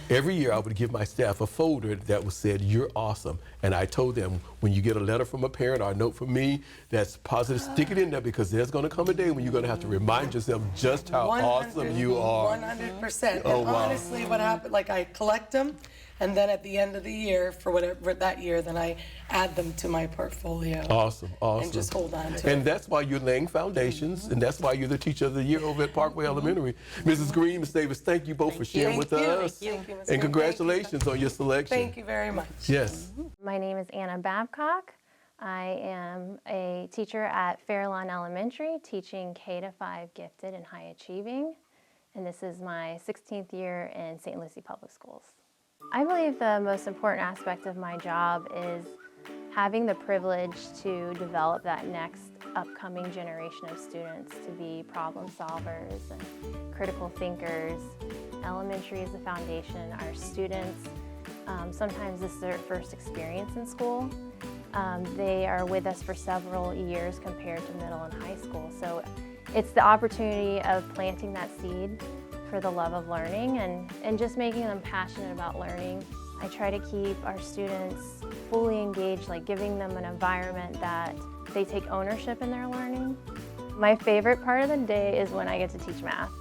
Every year I would give my staff a folder that was said, "You're awesome." And I told them, when you get a letter from a parent or a note from me that's positive, stick it in there, because there's going to come a day when you're going to have to remind yourself just how awesome you are. 100%. Oh, And wow. honestly, what happened, like I collect them, and then at the end of the year, for whatever that year, then I add them to my portfolio. Awesome. And just hold on to And it. that's why you're laying foundations, and that's why you're the teacher of the year over at Parkway Elementary. Mrs. Green, Ms. Davis, thank you both for sharing with us. Thank you, Ms. And Green. congratulations on your selection. Thank you very much. Yes. My name is Anna Babcock. I am a teacher at Fairlawn Elementary, teaching K-5 gifted and high achieving. And this is my 16th year in St. Lucie Public Schools. I believe the most important aspect of my job is having the privilege to develop that next upcoming generation of students to be problem solvers and critical thinkers. Elementary is the foundation. Our students, sometimes this is their first experience in school. They are with us for several years compared to middle and high school. So it's the opportunity of planting that seed for the love of learning and just making them passionate about learning. I try to keep our students fully engaged, like giving them an environment that they take ownership in their learning. My favorite part of the day is when I get to teach math.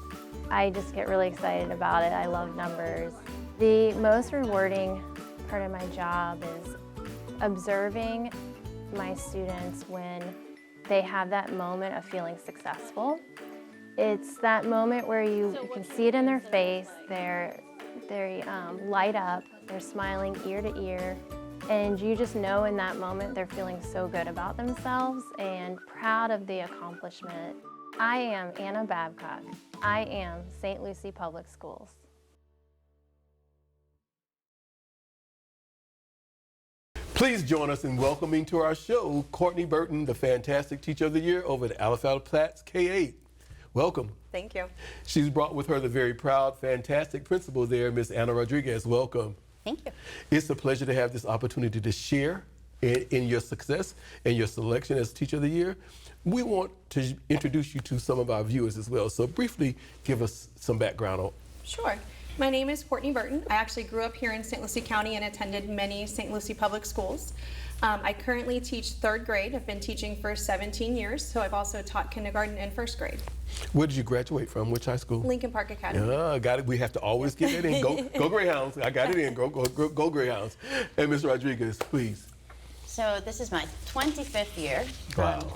I just get really excited about it. I love numbers. The most rewarding part of my job is observing my students when they have that moment of feeling successful. It's that moment where you can see it in their face. They light up, they're smiling ear to ear, and you just know in that moment they're feeling so good about themselves and proud of the accomplishment. I am Anna Babcock. I am St. Lucie Public Schools. Please join us in welcoming to our show Courtney Burton, the fantastic Teacher of the Year over at Alafalfa Platts K-8. Welcome. Thank you. She's brought with her the very proud, fantastic principal there, Miss Anna Rodriguez. Welcome. Thank you. It's a pleasure to have this opportunity to share in your success and your selection as Teacher of the Year. We want to introduce you to some of our viewers as well. So briefly, give us some background on. Sure. My name is Courtney Burton. I actually grew up here in St. Lucie County and attended many St. Lucie Public Schools. I currently teach 3rd grade. I've been teaching for 17 years, so I've also taught kindergarten and 1st grade. Where did you graduate from? Which high school? Lincoln Park Academy. Got it. We have to always get that in. Go Greyhounds. I got it in. Go Greyhounds. And Ms. Rodriguez, please. So this is my 25th year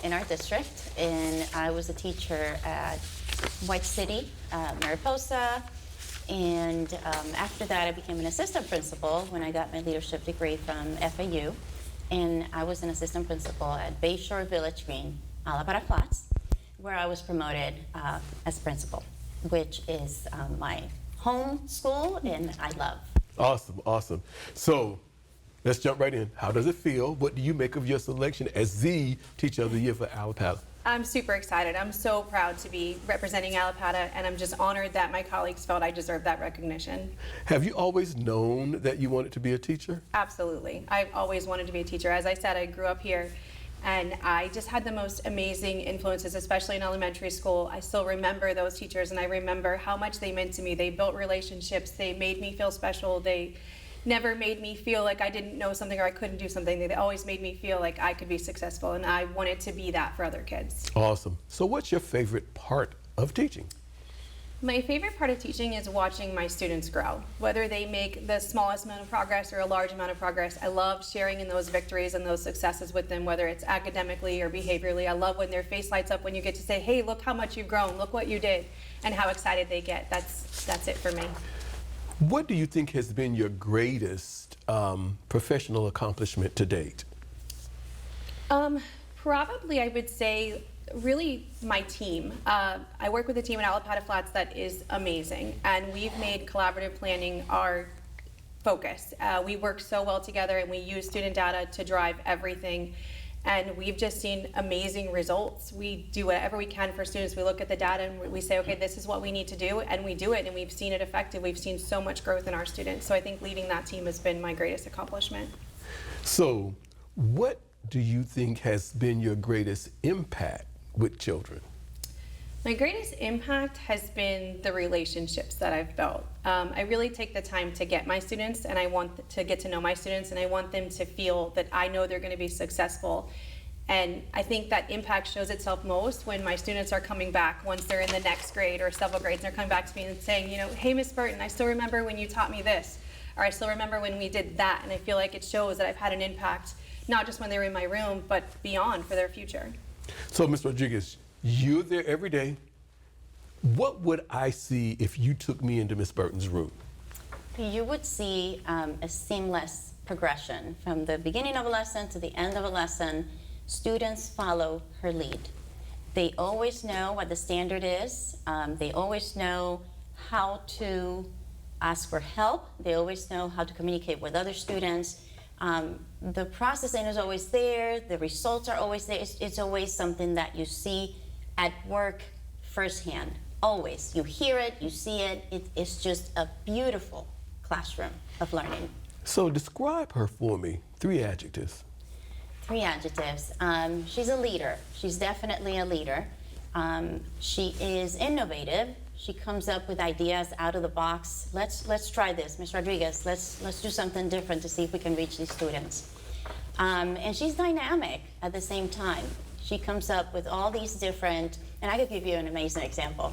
in our district, and I was a teacher at White City, Mariposa, and after that I became an assistant principal when I got my leadership degree from FAU, and I was an assistant principal at Bayshore Village Green, Alapata Flats, where I was promoted as principal, which is my home school and I love. Awesome, awesome. So let's jump right in. How does it feel? What do you make of your selection as the Teacher of the Year for Alapata? I'm super excited. I'm so proud to be representing Alapata, and I'm just honored that my colleagues felt I deserved that recognition. Have you always known that you wanted to be a teacher? Absolutely. I've always wanted to be a teacher. As I said, I grew up here, and I just had the most amazing influences, especially in elementary school. I still remember those teachers, and I remember how much they meant to me. They built relationships. They made me feel special. They never made me feel like I didn't know something or I couldn't do something. They always made me feel like I could be successful, and I wanted to be that for other kids. Awesome. So what's your favorite part of teaching? My favorite part of teaching is watching my students grow. Whether they make the smallest amount of progress or a large amount of progress, I love sharing in those victories and those successes with them, whether it's academically or behaviorally. I love when their face lights up when you get to say, hey, look how much you've grown, look what you did, and how excited they get. That's it for me. What do you think has been your greatest professional accomplishment to date? Probably I would say really my team. I work with a team at Alapata Flats that is amazing, and we've made collaborative planning our focus. We work so well together, and we use student data to drive everything. And we've just seen amazing results. We do whatever we can for students. We look at the data and we say, okay, this is what we need to do, and we do it, and we've seen it effective. We've seen so much growth in our students. So I think leading that team has been my greatest accomplishment. So what do you think has been your greatest impact with children? My greatest impact has been the relationships that I've built. I really take the time to get my students, and I want to get to know my students, and I want them to feel that I know they're going to be successful. And I think that impact shows itself most when my students are coming back once they're in the next grade or several grades, and they're coming back to me and saying, you know, hey, Miss Burton, I still remember when you taught me this, or I still remember when we did that. And I feel like it shows that I've had an impact, not just when they were in my room, but beyond for their future. So, Ms. Rodriguez, you're there every day. What would I see if you took me into Ms. Burton's room? You would see a seamless progression from the beginning of a lesson to the end of a lesson. Students follow her lead. They always know what the standard is. They always know how to ask for help. They always know how to communicate with other students. The processing is always there. The results are always there. It's always something that you see at work firsthand. Always. You hear it, you see it. It's just a beautiful classroom of learning. So describe her for me. 3 adjectives. 3 adjectives. She's a leader. She's definitely a leader. She is innovative. She comes up with ideas out of the box. Let's try this, Ms. Rodriguez. Let's do something different to see if we can reach these students. And she's dynamic at the same time. She comes up with all these different, and I could give you an amazing example.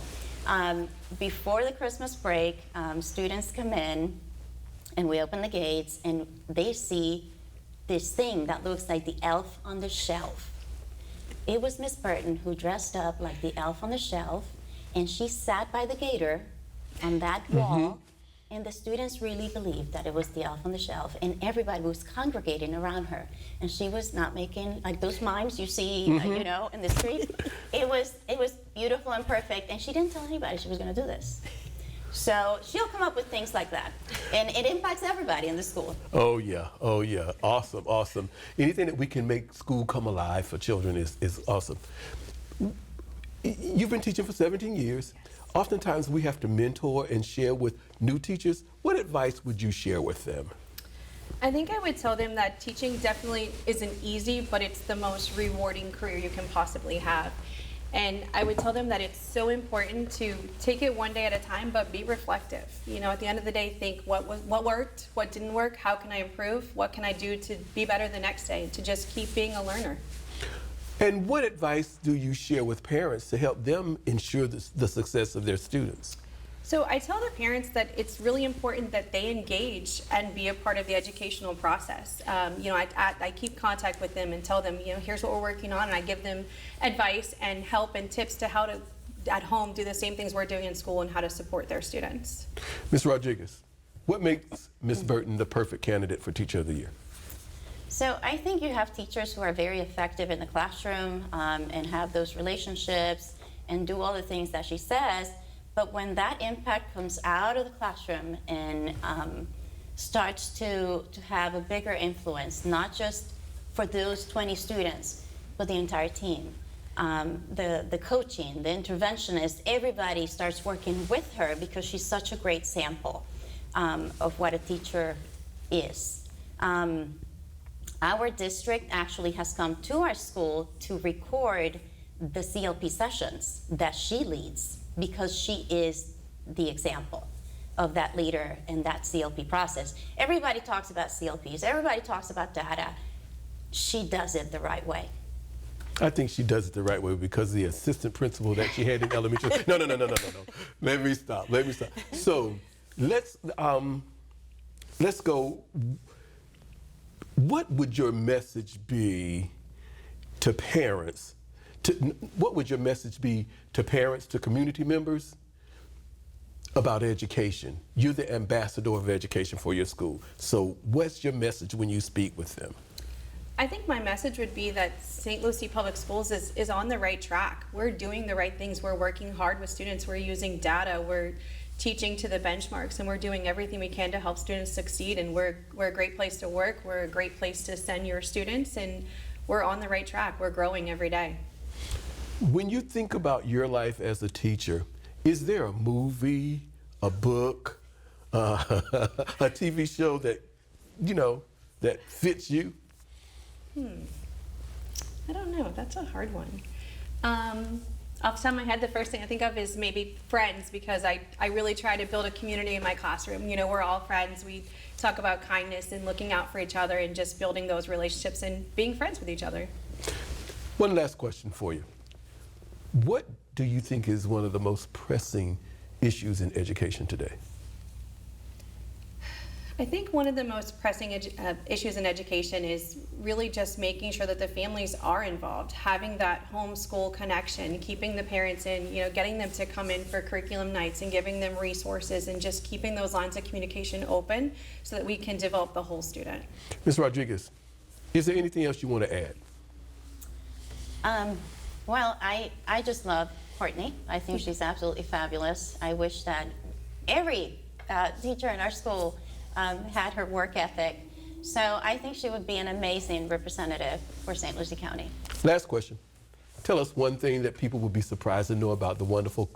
Before the Christmas break, students come in and we open the gates and they see this thing that looks like the elf on the shelf. It was Miss Burton who dressed up like the elf on the shelf, and she sat by the gator on that wall, and the students really believed that it was the elf on the shelf, and everybody was congregating around her. And she was not making like those mimes you see, you know, in the street. It was beautiful and perfect, and she didn't tell anybody she was going to do this. So she'll come up with things like that, and it impacts everybody in the school. Oh yeah, oh yeah, awesome, awesome. Anything that we can make school come alive for children is awesome. You've been teaching for 17 years. Oftentimes we have to mentor and share with new teachers. What advice would you share with them? I think I would tell them that teaching definitely isn't easy, but it's the most rewarding career you can possibly have. And I would tell them that it's so important to take it one day at a time, but be reflective. You know, at the end of the day, think what worked, what didn't work, how can I improve, what can I do to be better the next day, to just keep being a learner. And what advice do you share with parents to help them ensure the success of their students? So I tell the parents that it's really important that they engage and be a part of the educational process. You know, I keep contact with them and tell them, you know, here's what we're working on, and I give them advice and help and tips to how to, at home, do the same things we're doing in school and how to support their students. Ms. Rodriguez, what makes Ms. Burton the perfect candidate for Teacher of the Year? So I think you have teachers who are very effective in the classroom and have those relationships and do all the things that she says. But when that impact comes out of the classroom and starts to have a bigger influence, not just for those 20 students, but the entire team, the coaching, the interventionist, everybody starts working with her because she's such a great sample of what a teacher is. Our district actually has come to our school to record the CLP sessions that she leads, because she is the example of that leader in that CLP process. Everybody talks about CLPs, everybody talks about data. She does it the right way. I think she does it the right way because the assistant principal that she had in elementary. No. Let me stop. So let's go. What would your message be to parents? What would your message be to parents, to community members about education? You're the ambassador of education for your school. So what's your message when you speak with them? I think my message would be that St. Lucie Public Schools is on the right track. We're doing the right things. We're working hard with students. We're using data. We're teaching to the benchmarks, and we're doing everything we can to help students succeed. And we're a great place to work. We're a great place to send your students, and we're on the right track. We're growing every day. When you think about your life as a teacher, is there a movie, a book, a TV show that, you know, that fits you? I don't know. That's a hard one. Off the top of my head, the first thing I think of is maybe Friends, because I really try to build a community in my classroom. You know, we're all friends. We talk about kindness and looking out for each other and just building those relationships and being friends with each other. One last question for you. What do you think is one of the most pressing issues in education today? I think one of the most pressing issues in education is really just making sure that the families are involved, having that homeschool connection, keeping the parents in, you know, getting them to come in for curriculum nights and giving them resources, and just keeping those lines of communication open so that we can develop the whole student. Ms. Rodriguez, is there anything else you want to add? Well, I just love Courtney. I think she's absolutely fabulous. I wish that every teacher in our school had her work ethic. So I think she would be an amazing representative for St. Lucie County. Last question. Tell us one thing that people would be surprised to know about the wonderful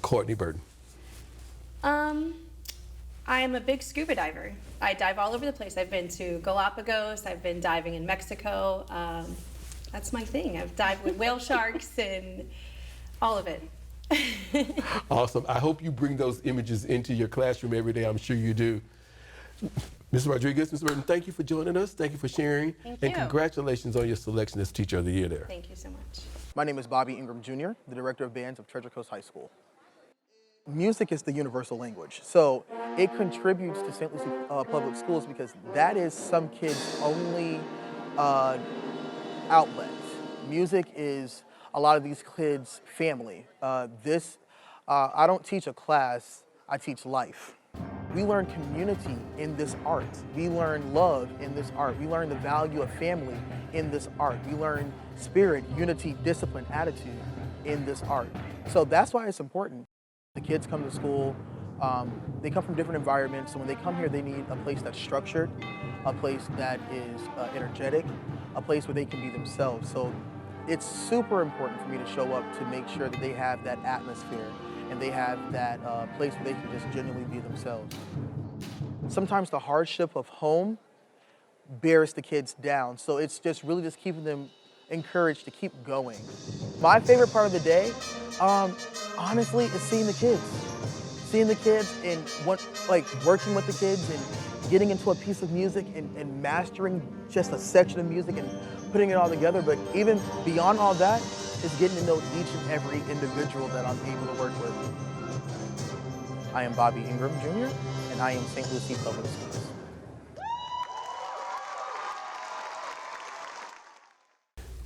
Courtney Burton. I am a big scuba diver. I dive all over the place. I've been to Galapagos. I've been diving in Mexico. That's my thing. I've dived with whale sharks and all of it. Awesome. I hope you bring those images into your classroom every day. I'm sure you do. Ms. Rodriguez, Ms. Burton, thank you for joining us. Thank you for sharing. Thank and you. Congratulations on your selection as Teacher of the Year there. Thank you so much. My name is Bobby Ingram Jr., the Director of Bands of Treasure Coast High School. Music is the universal language, so it contributes to St. Lucie Public Schools because that is some kids' only outlet. Music is a lot of these kids' family. I don't teach a class, I teach life. We learn community in this art. We learn love in this art. We learn the value of family in this art. We learn spirit, unity, discipline, attitude in this art. So that's why it's important. The kids come to school, they come from different environments, so when they come here, they need a place that's structured, a place that is energetic, a place where they can be themselves. So it's super important for me to show up to make sure that they have that atmosphere and they have that place where they can just genuinely be themselves. Sometimes the hardship of home bears the kids down, so it's just really just keeping them encouraged to keep going. My favorite part of the day, honestly, is seeing the kids. Seeing the kids and working with the kids and getting into a piece of music and mastering just a section of music and putting it all together. But even beyond all that is getting to know each and every individual that I'm able to work with. I am Bobby Ingram Jr., and I am St. Lucie Public Schools.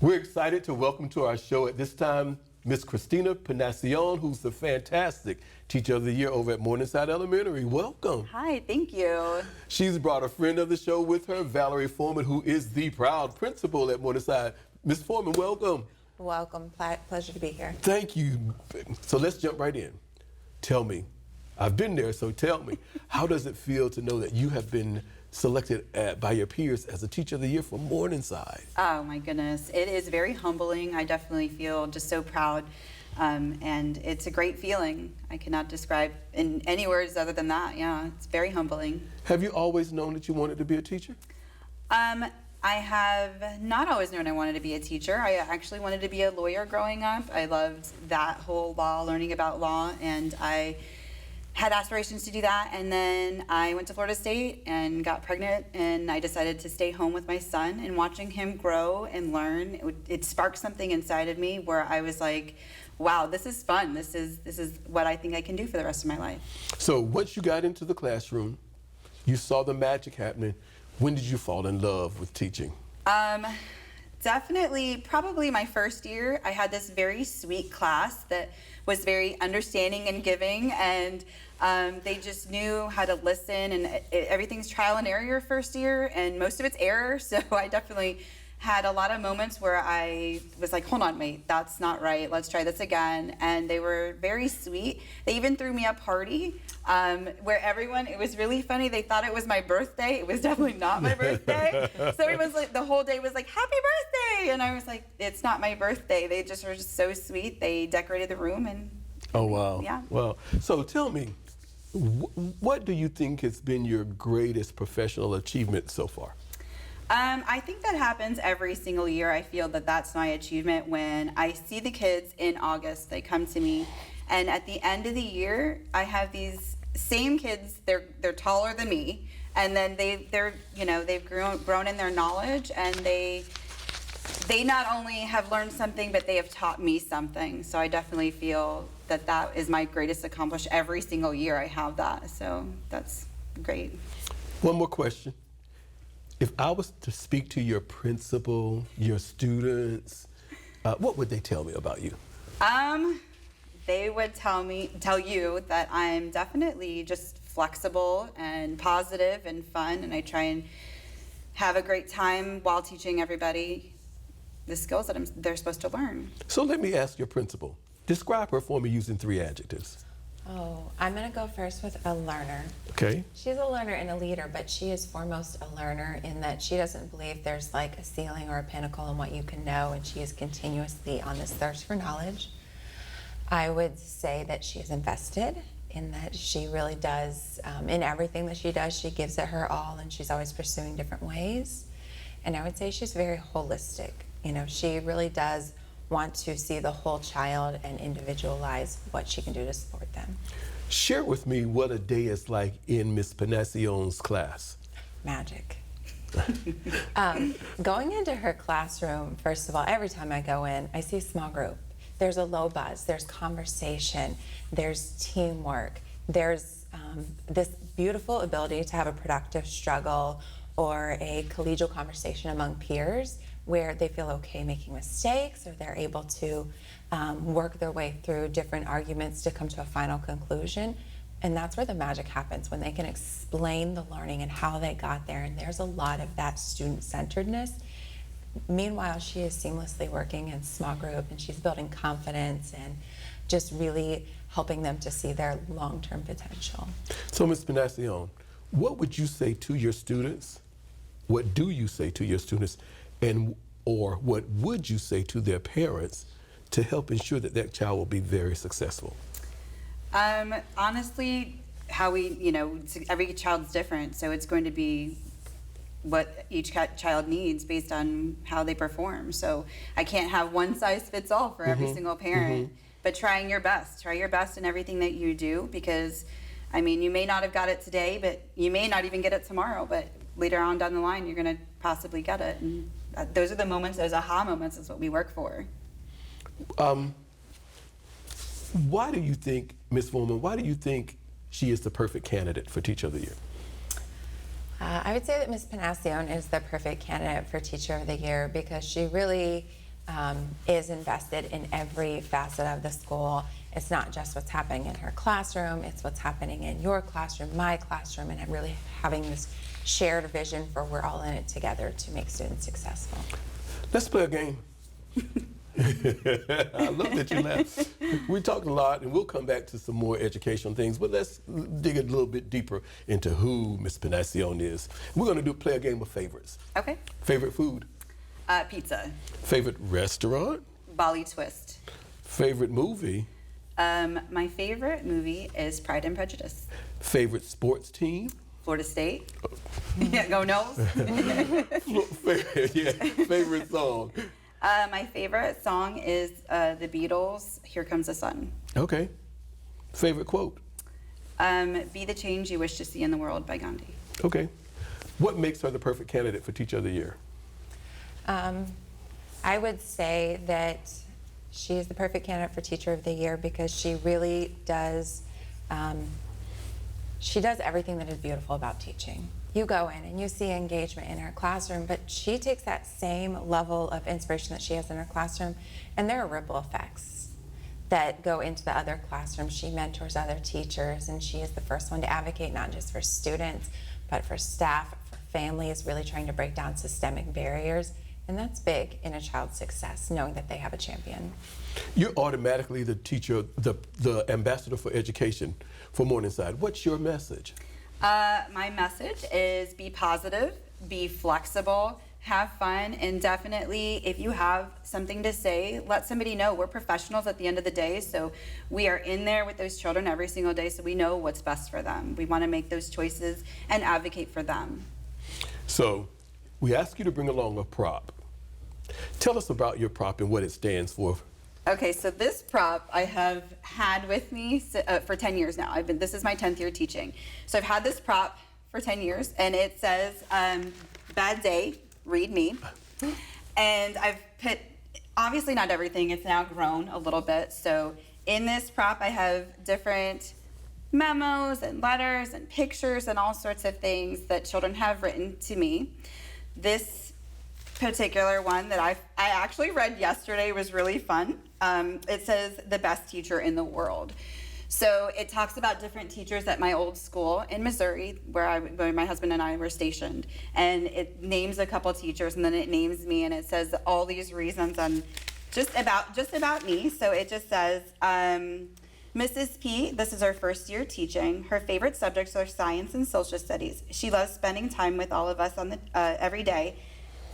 We're excited to welcome to our show at this time Miss Christina Panacion, who's the fantastic Teacher of the Year over at Morningside Elementary. Welcome. Hi, thank you. She's brought a friend of the show with her, Valerie Foreman, who is the proud principal at Morningside. Ms. Foreman, welcome. Welcome. Pleasure to be here. Thank you. So let's jump right in. Tell me, I've been there, so tell me, how does it feel to know that you have been selected by your peers as a Teacher of the Year for Morningside? Oh my goodness, it is very humbling. I definitely feel just so proud, and it's a great feeling. I cannot describe in any words other than that. Yeah, it's very humbling. Have you always known that you wanted to be a teacher? I have not always known I wanted to be a teacher. I actually wanted to be a lawyer growing up. I loved that whole law, learning about law, and I had aspirations to do that, and then I went to Florida State and got pregnant, and I decided to stay home with my son, and watching him grow and learn, it sparked something inside of me where I was like, wow, this is fun. This is what I think I can do for the rest of my life. So once you got into the classroom, you saw the magic happening. When did you fall in love with teaching? Definitely, probably my first year. I had this very sweet class that was very understanding and giving, and they just knew how to listen, and everything's trial and error your first year, and most of it's error, so I definitely had a lot of moments where I was like, hold on, wait, that's not right, let's try this again, and they were very sweet. They even threw me a party where everyone, it was really funny, they thought it was my birthday. It was definitely not my birthday. So it was like, the whole day was like, happy birthday! And I was like, it's not my birthday. They just were just so sweet. They decorated the room, and oh, wow. Yeah. Wow. So tell me, what do you think has been your greatest professional achievement so far? I think that happens every single year. I feel that that's my achievement when I see the kids in August. They come to me, and at the end of the year, I have these same kids. They're taller than me, and then they've grown in their knowledge, and they not only have learned something, but they have taught me something. So I definitely feel that that is my greatest accomplishment. Every single year I have that, so that's great. One more question. If I was to speak to your principal, your students, what would they tell me about you? They would tell you that I'm definitely just flexible and positive and fun, and I try and have a great time while teaching everybody the skills that they're supposed to learn. So let me ask your principal. Describe her for me using 3 adjectives. Oh, I'm going to go first with a learner. Okay. She's a learner and a leader, but she is foremost a learner in that she doesn't believe there's like a ceiling or a pinnacle in what you can know, and she is continuously on this thirst for knowledge. I would say that she is invested in that she really does, in everything that she does, she gives it her all, and she's always pursuing different ways. And I would say she's very holistic. You know, she really does want to see the whole child and individualize what she can do to support them. Share with me what a day is like in Ms. Panacion's class. Magic. Going into her classroom, first of all, every time I go in, I see a small group. There's a low buzz, there's conversation, there's teamwork, there's this beautiful ability to have a productive struggle or a collegial conversation among peers where they feel okay making mistakes, or they're able to work their way through different arguments to come to a final conclusion. And that's where the magic happens, when they can explain the learning and how they got there. And there's a lot of that student-centeredness. Meanwhile, she is seamlessly working in small group, and she's building confidence and just really helping them to see their long-term potential. So, Ms. Panacion, what would you say to your students? What do you say to your students? And or what would you say to their parents to help ensure that that child will be very successful? Honestly, every child's different, so it's going to be what each child needs based on how they perform. So I can't have one size fits all for every single parent, but try your best in everything that you do, because I mean, you may not have got it today, but you may not even get it tomorrow, but later on down the line, you're gonna possibly get it. And those are the moments, those aha moments is what we work for. Why do you think, Ms. Foreman, why do you think she is the perfect candidate for Teacher of the Year? I would say that Ms. Panacione is the perfect candidate for Teacher of the Year because she really is invested in every facet of the school. It's not just what's happening in her classroom, it's what's happening in your classroom, my classroom, and really having this shared vision for we're all in it together to make students successful. Let's play a game. I love that you laugh. We talked a lot, and we'll come back to some more educational things, but let's dig a little bit deeper into who Ms. Panacione is. We're going to play a game of favorites. Okay. Favorite food? Pizza. Favorite restaurant? Bali Twist. Favorite movie? My favorite movie is Pride and Prejudice. Favorite sports team? Florida State. Yeah, go Noles. Favorite song? My favorite song is the Beatles' Here Comes the Sun. Okay. Favorite quote? Be the change you wish to see in the world by Gandhi. Okay. What makes her the perfect candidate for Teacher of the Year? I would say that she is the perfect candidate for Teacher of the Year because she really does, she does everything that is beautiful about teaching. You go in and you see engagement in her classroom, but she takes that same level of inspiration that she has in her classroom, and there are ripple effects that go into the other classrooms. She mentors other teachers, and she is the first one to advocate not just for students, but for staff, for families, really trying to break down systemic barriers. And that's big in a child's success, knowing that they have a champion. You're automatically the teacher, the ambassador for education for Morningside. What's your message? My message is be positive, be flexible, have fun, and definitely if you have something to say, let somebody know. We're professionals at the end of the day, so we are in there with those children every single day, so we know what's best for them. We want to make those choices and advocate for them. So we ask you to bring along a prop. Tell us about your prop and what it stands for. Okay, so this prop I have had with me for 10 years now. This is my 10th year teaching. So I've had this prop for 10 years, and it says, bad day, read me. And I've put, obviously not everything, it's now grown a little bit. So in this prop I have different memos and letters and pictures and all sorts of things that children have written to me. This particular one that I actually read yesterday was really fun. It says the best teacher in the world. So it talks about different teachers at my old school in Missouri where my husband and I were stationed, and it names a couple teachers and then it names me, and it says all these reasons on just about me. So it just says Mrs. P, this is her first year teaching. Her favorite subjects are science and social studies. She loves spending time with all of us on every day,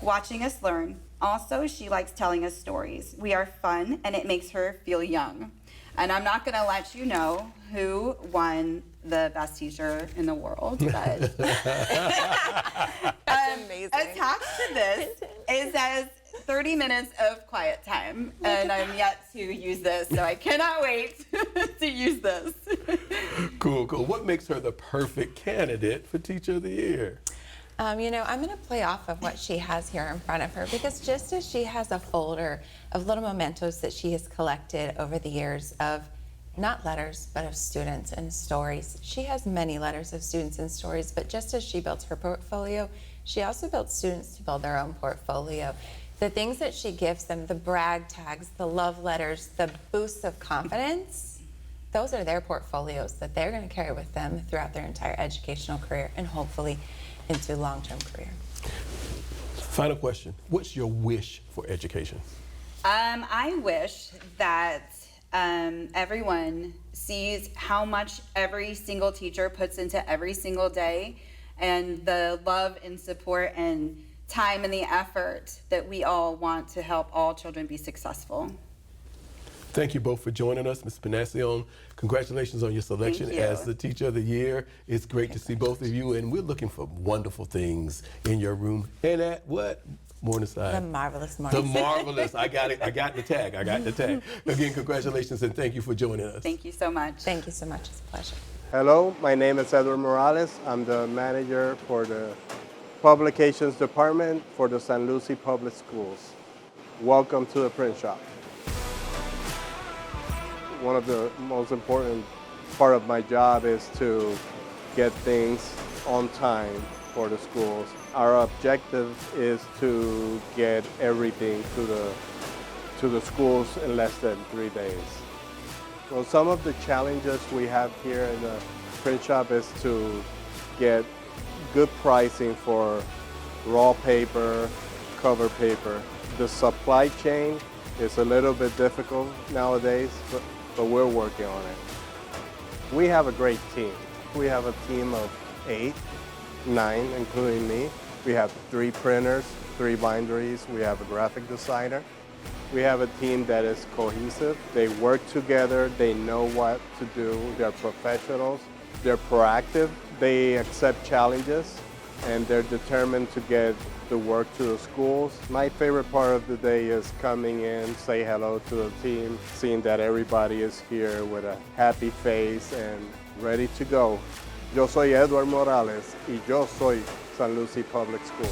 watching us learn. Also, she likes telling us stories. We are fun, and it makes her feel young. And I'm not gonna let you know who won the best teacher in the world, but amazing. Attached to this, it says 30 minutes of quiet time, and I'm yet to use this, so I cannot wait to use this. Cool. What makes her the perfect candidate for Teacher of the Year? You know, I'm going to play off of what she has here in front of her, because just as she has a folder of little mementos that she has collected over the years of not letters, but of students and stories. She has many letters of students and stories, but just as she built her portfolio, she also built students to build their own portfolio. The things that she gives them, the brag tags, the love letters, the boosts of confidence, those are their portfolios that they're going to carry with them throughout their entire educational career and hopefully into a long-term career. Final question. What's your wish for education? I wish that everyone sees how much every single teacher puts into every single day, and the love and support and time and the effort that we all want to help all children be successful. Thank you both for joining us. Ms. Panacion, congratulations on your selection Thank you. as the Teacher of the Year. It's great to see both of you, and we're looking for wonderful things in your room. And at what? Morningside. The marvelous Morningside. The marvelous. I got it. I got the tag. Again, congratulations, and thank you for joining us. Thank you so much. Thank you so much. It's a pleasure. Hello, my name is Edward Morales. I'm the manager for the Publications Department for the San Lucie Public Schools. Welcome to the print shop. One of the most important part of my job is to get things on time for the schools. Our objective is to get everything to the schools in less than 3 days. Well, some of the challenges we have here in the print shop is to get good pricing for raw paper, cover paper. The supply chain is a little bit difficult nowadays, but we're working on it. We have a great team. We have a team of 8, 9, including me. We have 3 printers, 3 binderies. We have a graphic designer. We have a team that is cohesive. They work together. They know what to do. They're professionals. They're proactive. They accept challenges, and they're determined to get the work to the schools. My favorite part of the day is coming in, say hello to the team, seeing that everybody is here with a happy face and ready to go. Yo soy Edward Morales, y yo soy San Lucie Public School.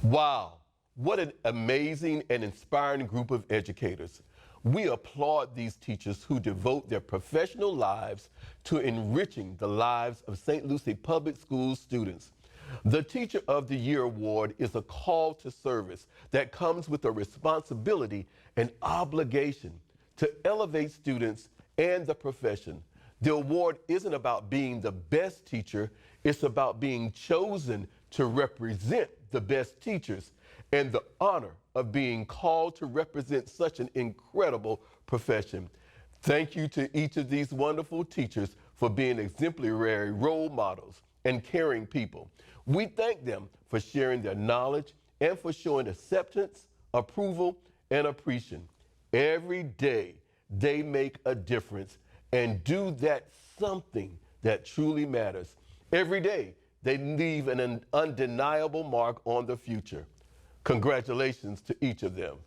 Wow, what an amazing and inspiring group of educators. We applaud these teachers who devote their professional lives to enriching the lives of St. Lucie Public School students. The Teacher of the Year Award is a call to service that comes with a responsibility and obligation to elevate students and the profession. The award isn't about being the best teacher, it's about being chosen to represent the best teachers and the honor of being called to represent such an incredible profession. Thank you to each of these wonderful teachers for being exemplary role models and caring people. We thank them for sharing their knowledge and for showing acceptance, approval, and appreciation. Every day they make a difference and do that something that truly matters. Every day they leave an undeniable mark on the future. Congratulations to each of them.